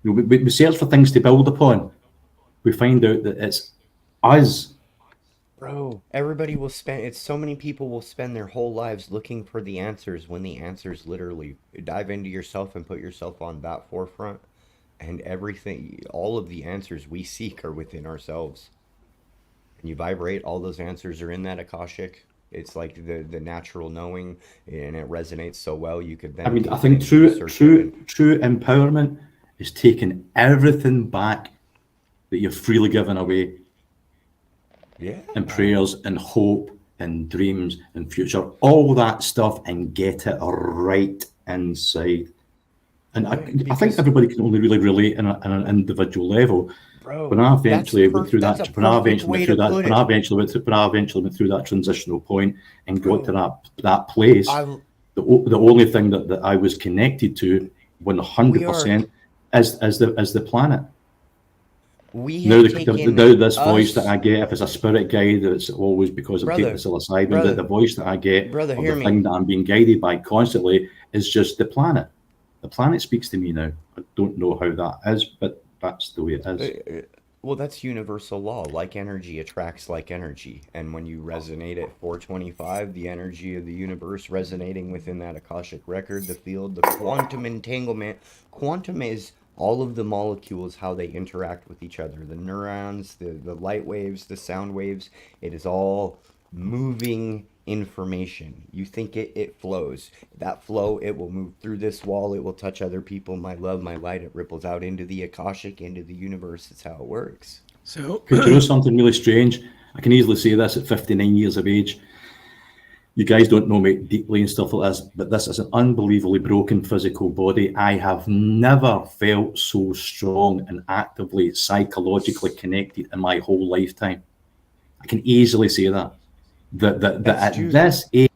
We search for things to build upon. We find out that it's us. Bro, everybody will spend, so many people will spend their whole lives looking for the answers when the answers literally dive into yourself and put yourself on that forefront. And everything, all of the answers we seek are within ourselves. And you vibrate, all those answers are in that Akashic. It's like the natural knowing, and it resonates so well. You could then. I think true empowerment is taking everything back that you've freely given away. Yeah. And prayers and hope and dreams and future, all that stuff, and get it right inside. And I think everybody can only really relate on an individual level. Bro, when I eventually went through that, when I eventually went through that transitional point and got to that place, the only thing that I was connected to 100% is the planet. Now this voice that I get, if it's a spirit guide, it's always because I'm taking psilocybin. The voice that I get, the thing that I'm being guided by constantly, is just the planet. The planet speaks to me now. I don't know how that is, but that's the way it is. Well, that's universal law. Like energy attracts like energy. And when you resonate at 425, the energy of the universe resonating within that Akashic record, the field, the quantum entanglement. Quantum is all of the molecules, how they interact with each other. The neurons, the light waves, the sound waves. It is all moving information. You think it flows. That flow, it will move through this wall. It will touch other people. My love, my light, it ripples out into the Akashic, into the universe. It's how it works. So, you know something really strange? I can easily say this at 59 years of age. You guys don't know me deeply and stuff like this, but this is an unbelievably broken physical body. I have never felt so strong and actively psychologically connected in my whole lifetime. I can easily say that. That at this age,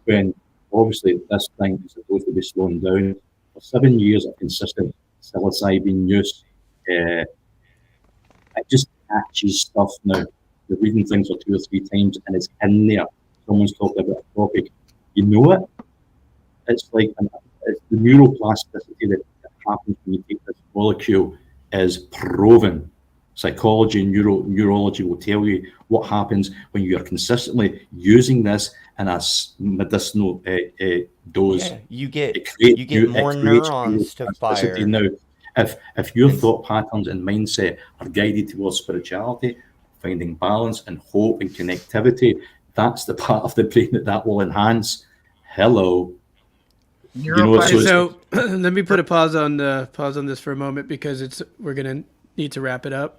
when obviously this thing is supposed to be slowing down, for 7 years of consistent psilocybin use, it just catches stuff now. You're reading things for 2 or 3 times and it's in there. Someone's talking about a topic, you know it. It's like it's the neuroplasticity that happens when you take this molecule is proven. Psychology and neurology will tell you what happens when you are consistently using this in a medicinal dose. Yeah, you get more neurons to fire. Now, if your thought patterns and mindset are guided towards spirituality, finding balance and hope and connectivity, that's the part of the brain that will enhance. Hello. So let me put a pause on this for a moment, because we're gonna need to wrap it up.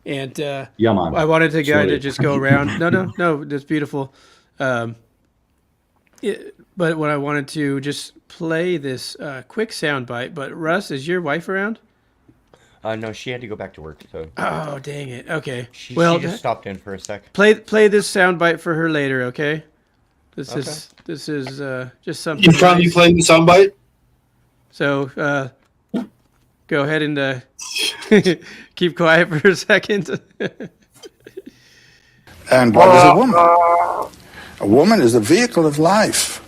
And yeah, man. I wanted to just go around. No, that's beautiful. But what I wanted to just play this quick sound bite. But Russ, is your wife around? No, she had to go back to work. So. Oh, dang it. Okay. She just stopped in for a sec. Play this sound bite for her later, okay? This is just something. You probably playing the sound bite. So go ahead and keep quiet for a second. And what is a woman? A woman is a vehicle of life.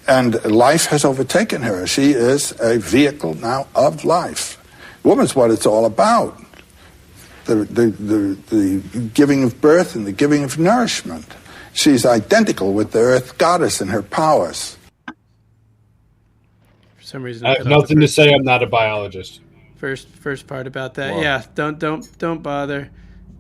And life has overtaken her. She is a vehicle now of life. Woman's what it's all about. The giving of birth and the giving of nourishment. She's identical with the earth goddess in her powers. For some reason, I have nothing to say. I'm not a biologist. First part about that. Well. Yeah, don't bother.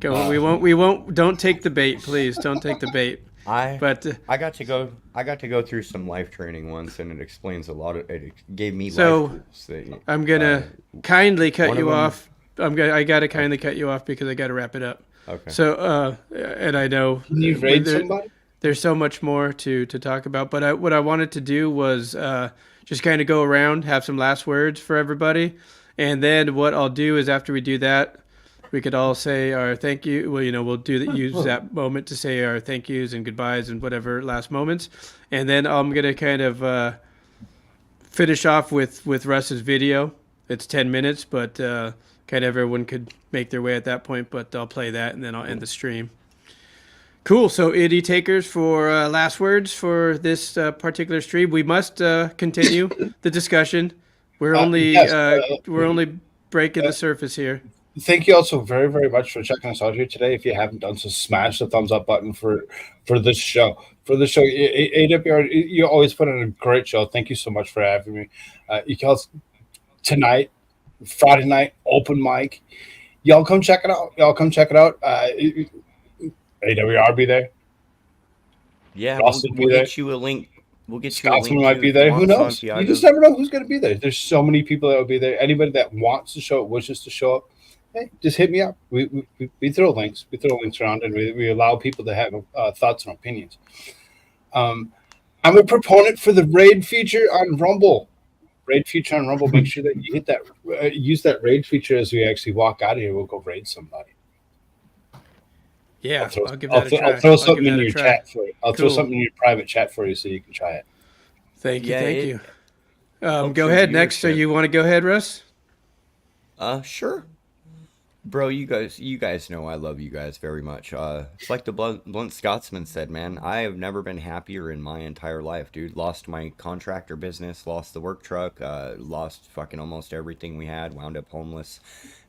Go. We won't. Don't take the bait, please. Don't take the bait. I But got to go through some life training once, and it explains a lot of. It gave me So, life tools. That, I'm gonna kindly cut one you of them- off. I gotta kindly cut you off because I gotta wrap it up. Okay. So, and I know Can you raid there- somebody? there's so much more to talk about, but what I wanted to do was just kind of go around, have some last words for everybody, and then what I'll do is after we do that, we could all say our thank you. Well, we'll use that moment to say our thank yous and goodbyes and whatever last moments, and then I'm gonna kind of finish off with Russ's video. It's 10 minutes, but kind of everyone could make their way at that point. But I'll play that and then I'll end the stream. Cool. So, Iddy Takers, for last words for this particular stream. We must continue the discussion. We're only we're only breaking the surface here. Thank you also very, very much for checking us out here today. If you haven't done so, smash the thumbs up button for this show. For the show, AWR, you always put on a great show. Thank you so much for having me. You can also, tonight, Friday night, open mic. Y'all come check it out. AWR be there. Yeah, Ross will be we'll there. get you a link. We'll get you a Scotsman link. might to be there. Who Juan knows? Santiago. You just never know who's going to be there. There's so many people that will be there. Anybody that wants to show up, wishes to show up, hey, just hit me up. We throw links. We throw links around, and we allow people to have thoughts and opinions. I'm a proponent for the raid feature on Rumble. Make sure that you hit that. Use that raid feature as we actually walk out of here. We'll go raid somebody. Yeah, I'll give that a try. I'll throw something in give that a your try. chat for you. I'll throw Cool. something in your private chat for you so you can try it. Thank you. Yeah, Thank it- you. Helps Go your ahead next. So viewership. you want to go ahead, Russ? Sure. Bro, you guys know I love you guys very much. It's like the blunt Scotsman said, man. I have never been happier in my entire life, dude. Lost my contractor business, lost the work truck, lost fucking almost everything we had, wound up homeless.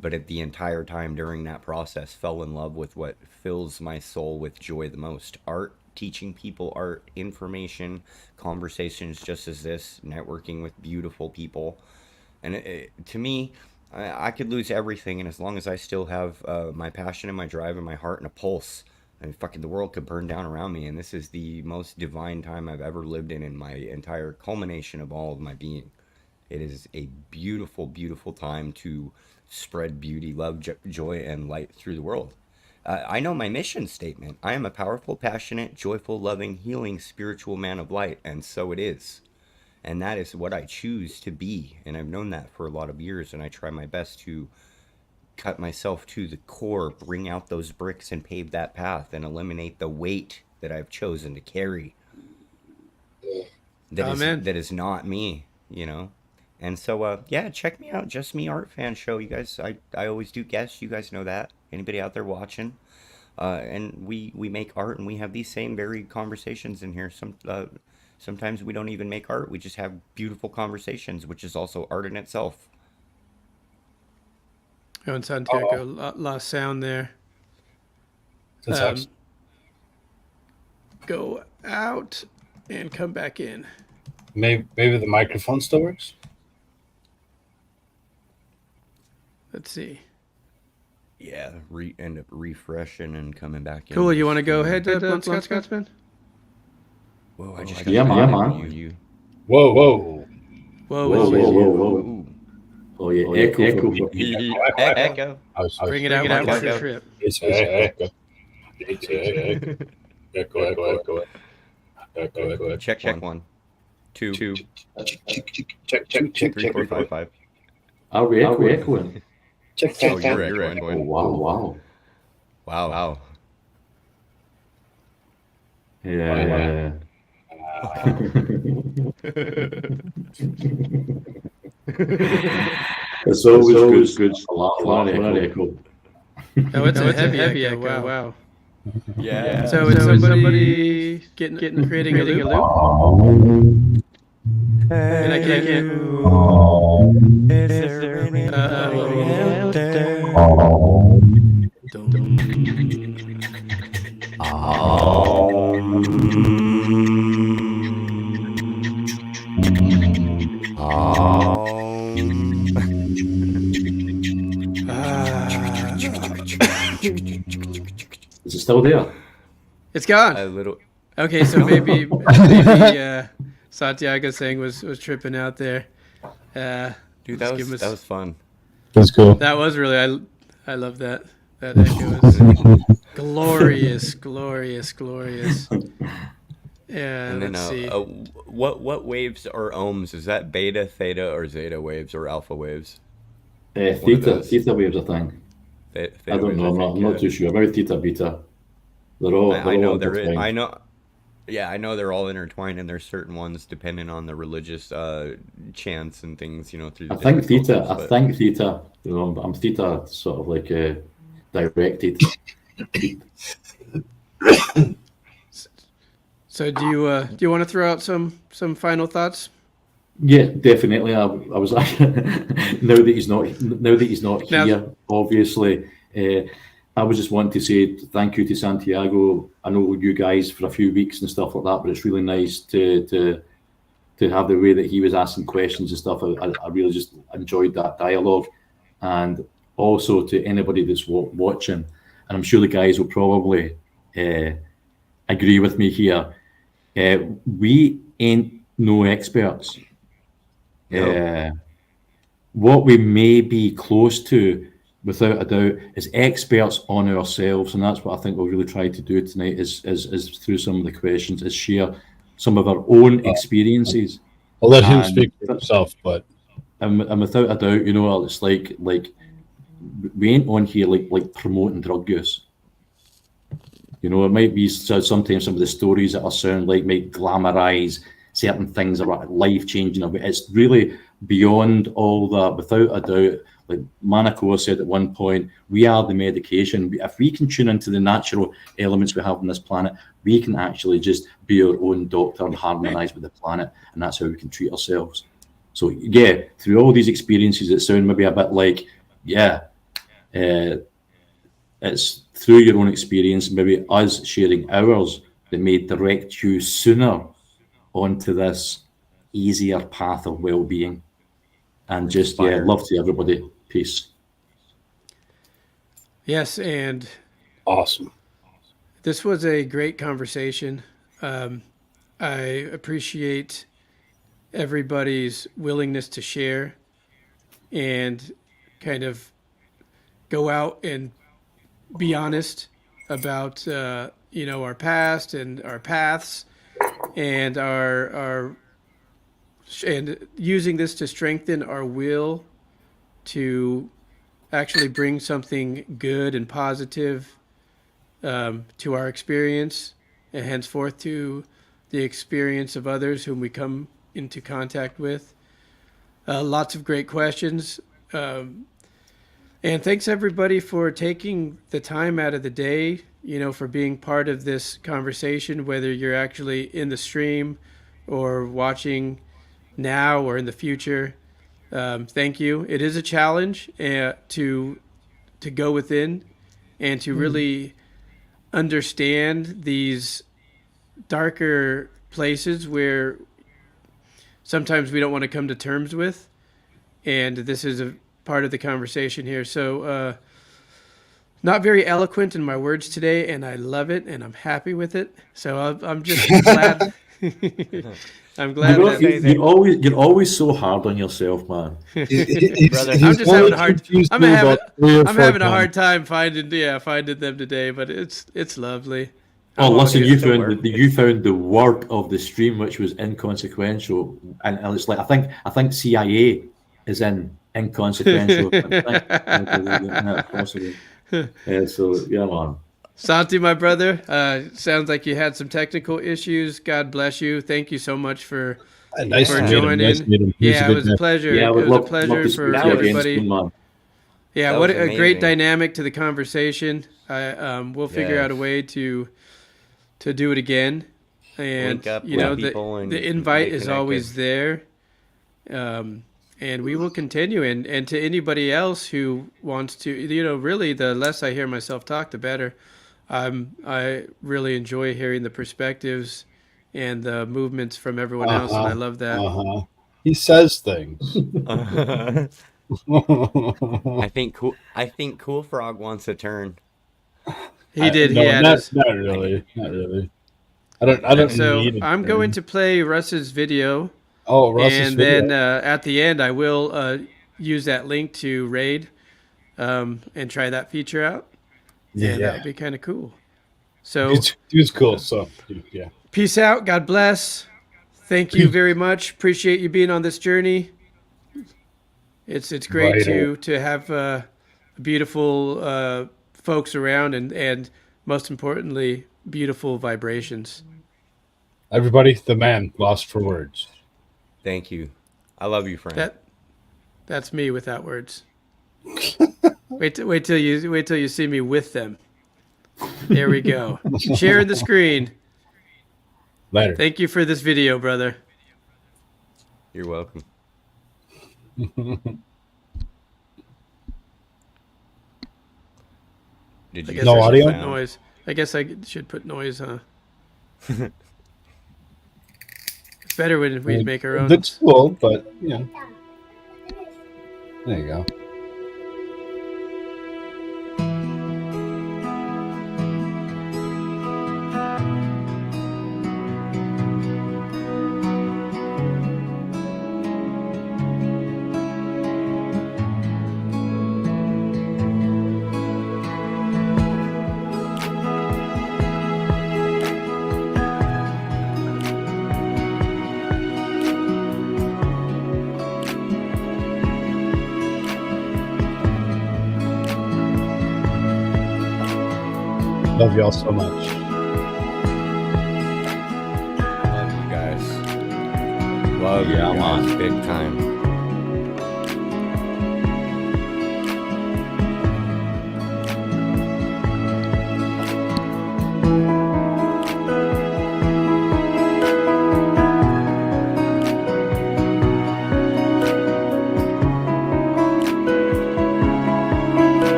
But at the entire time during that process, fell in love with what fills my soul with joy the most. Art, teaching people art, information, conversations just as this, networking with beautiful people. And to me, I could lose everything, and as long as I still have my passion and my drive and my heart and a pulse, and fucking the world could burn down around me. And this is the most divine time I've ever lived in my entire culmination of all of my being. It is a beautiful, beautiful time to spread beauty, love, joy, and light through the world. I know my mission statement. I am a powerful, passionate, joyful, loving, healing, spiritual man of light, and so it is. And that is what I choose to be. And I've known that for a lot of years. And I try my best to cut myself to the core, bring out those bricks and pave that path and eliminate the weight that I've chosen to carry. That is not me, And so, yeah, check me out. Just Me Art Fan Show. You guys, I always do guests. You guys know that. Anybody out there watching? And we make art and we have these same varied conversations in here. Sometimes we don't even make art. We just have beautiful conversations, which is also art in itself. Oh, and Santiago lost sound there. Go out and come back in. Maybe the microphone still works. Let's see. Yeah, end up refreshing and coming back in. Cool. You want to go ahead, Scotsman? Whoa, I just Yeah, man. You. Whoa. Whoa. Oh, yeah, echo. Echo. Bring it out like a trip. It's echo. Echo. Check 1, 2, Check. 3, 4, 5, 5. Are we echoing? Check. Oh, you're Oh, echoing. wow. Wow. Yeah. It's always good. A lot of echo. Oh, it's a heavy echo. Wow. Yeah. So is somebody creating a loop? And I can't. Is there anybody out there? Is it still there? It's gone. A little. Okay, so maybe Santiago saying was tripping out there. Dude, just that give was us- that was fun. That's cool. That was really I love that. That echo is glorious, glorious, glorious. Yeah, And then let's see. what waves are ohms? Is that beta, theta, or zeta waves or alpha waves? Theta waves, I think. Theta I don't waves, know. I'm think, not yeah. too sure. Maybe theta, beta. They're all. I know all there is. intertwined. I know. Yeah, I know they're all intertwined, and there's certain ones depending on the religious chants and things, through the I think different theta. cultures, I but- think theta. I'm theta, sort of like directed. So do you want to throw out some final thoughts? Yeah, definitely. I was now that he's not Now- here. Obviously, I was just wanting to say thank you to Santiago. I know you guys for a few weeks and stuff like that, but it's really nice to have the way that he was asking questions and stuff. I really just enjoyed that dialogue, and also to anybody that's watching, and I'm sure the guys will probably agree with me here. We ain't no experts. What we may be close to, without a doubt, is experts on ourselves, and that's what I think we'll really try to do tonight. Is through some of the questions, is share some of our own experiences. I'll let him And- speak for himself, but And without a doubt, it's like we ain't on here like promoting drug use. It might be sometimes some of the stories that are sound like might glamorize certain things that are life changing. But it's really beyond all that. Without a doubt, like Manako said at one point, we are the medication. If we can tune into the natural elements we have on this planet, we can actually just be our own doctor and harmonize with the planet, and that's how we can treat ourselves. So yeah, through all these experiences that sound maybe a bit like, it's through your own experience, maybe us sharing ours, that may direct you sooner onto this easier path of well-being. And just, love to everybody. Peace. Yes, and awesome. this was a great conversation. I appreciate everybody's willingness to share and kind of go out and be honest about our past and our paths and our and using this to strengthen our will to actually bring something good and positive to our experience and henceforth to the experience of others whom we come into contact with. Lots of great questions. And thanks everybody for taking the time out of the day, for being part of this conversation, whether you're actually in the stream or watching now or in the future. Thank you. It is a challenge to go within and to really understand these darker places where sometimes we don't want to come to terms with. And this is a part of the conversation here. So not very eloquent in my words today, and I love it, and I'm happy with it. So I'm just glad. I'm glad that You're always so hard on yourself, man. Brother, I'm just having a hard. I'm having a hard time finding them today, but it's lovely. Oh, listen, you still found the word of the stream, which was inconsequential, and it's like I think CIA is inconsequential. Possibly. So yeah, man. Santi, my brother, sounds like you had some technical issues. God bless you. Thank you so much for Nice to meet him. joining. Nice to meet him. He's Yeah, a it good was a guy. pleasure. Yeah, It was a pleasure for everybody. Man. Yeah, That what was a great amazing. dynamic to the conversation. We'll figure Yes. out a way to do it again. And Link up you with know, people and the invite get is connected. always there. And we will continue. And to anybody else who wants to, really, the less I hear myself talk, the better. I really enjoy hearing the perspectives and the movements from everyone else, and I love that. He says things. I think Cool Frog wants a turn. He did. No, He had not, his. not really. Not really. I don't So need it. I'm going to play Russ's video, Oh, Russ's and video. then at the end I will use that link to raid, and try that feature out. And that would be kind of cool. So Dude's cool. So yeah. peace out. God bless. Thank you very much. Appreciate you being on this journey. It's great to have beautiful folks around, and most importantly, beautiful vibrations. Everybody, the man lost for words. Thank you. I love you, friend. That's me without words. wait till you see me with them. There we go. Share the screen. Later. Thank you for this video, brother. You're welcome. Did you No audio? Put noise. I guess I should put noise, huh? It's better when we make our own. That's cool, but yeah. There you go. Love y'all so much. Love you guys. Love you guys big time.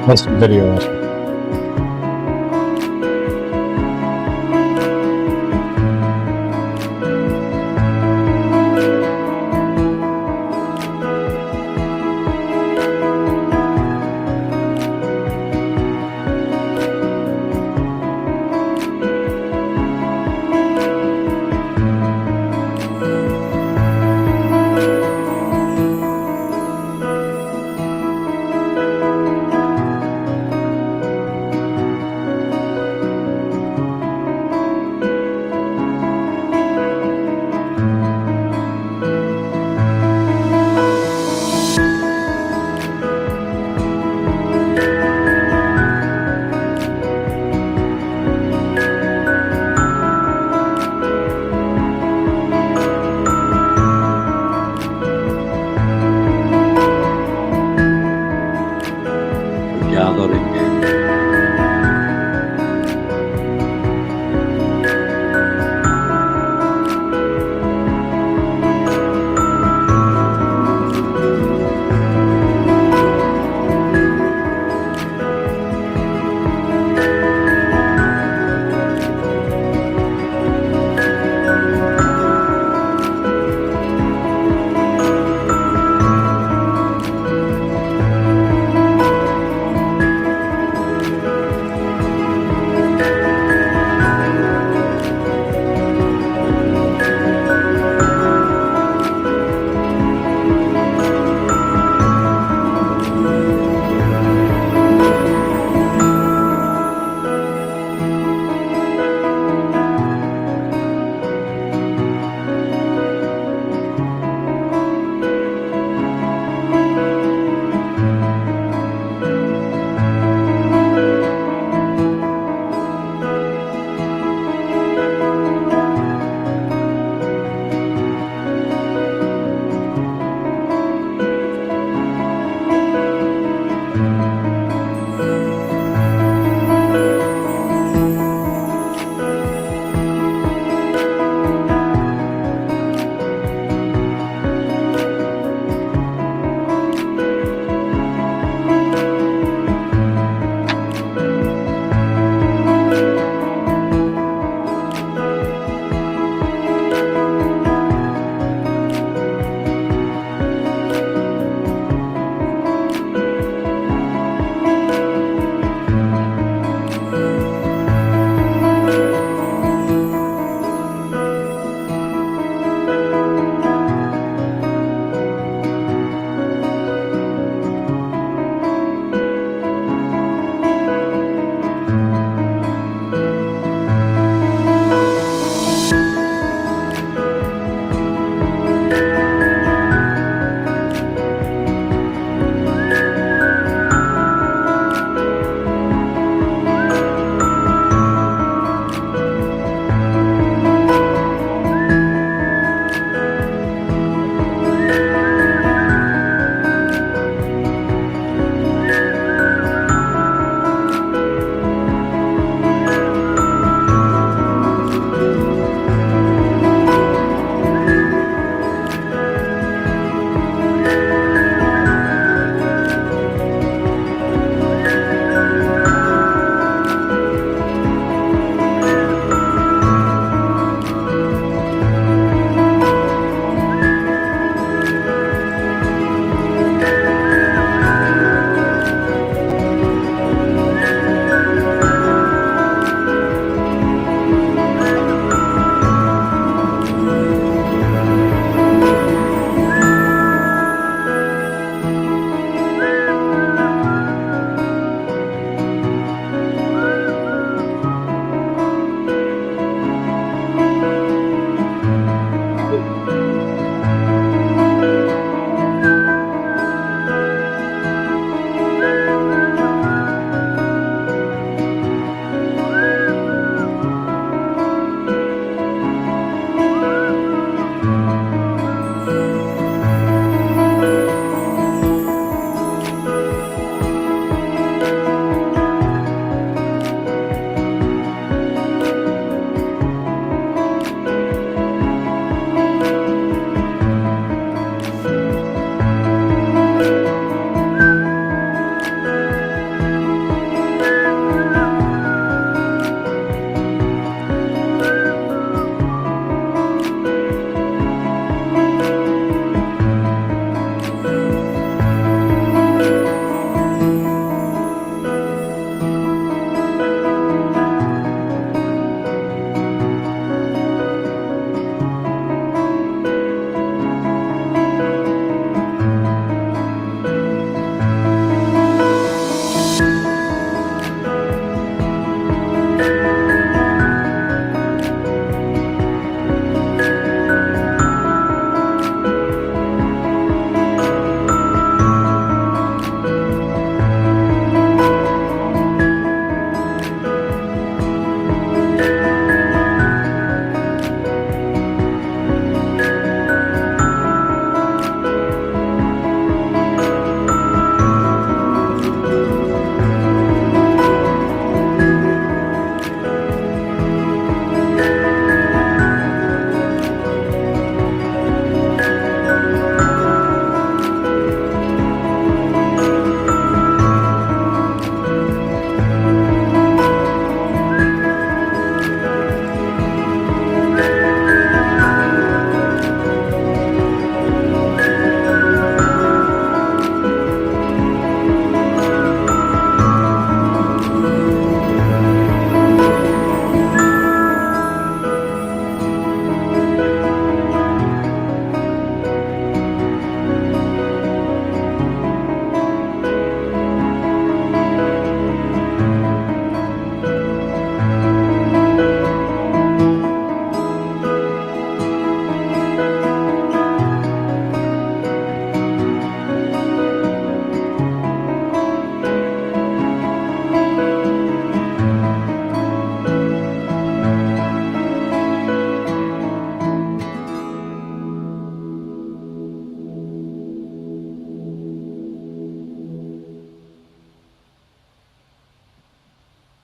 Plus video. gathering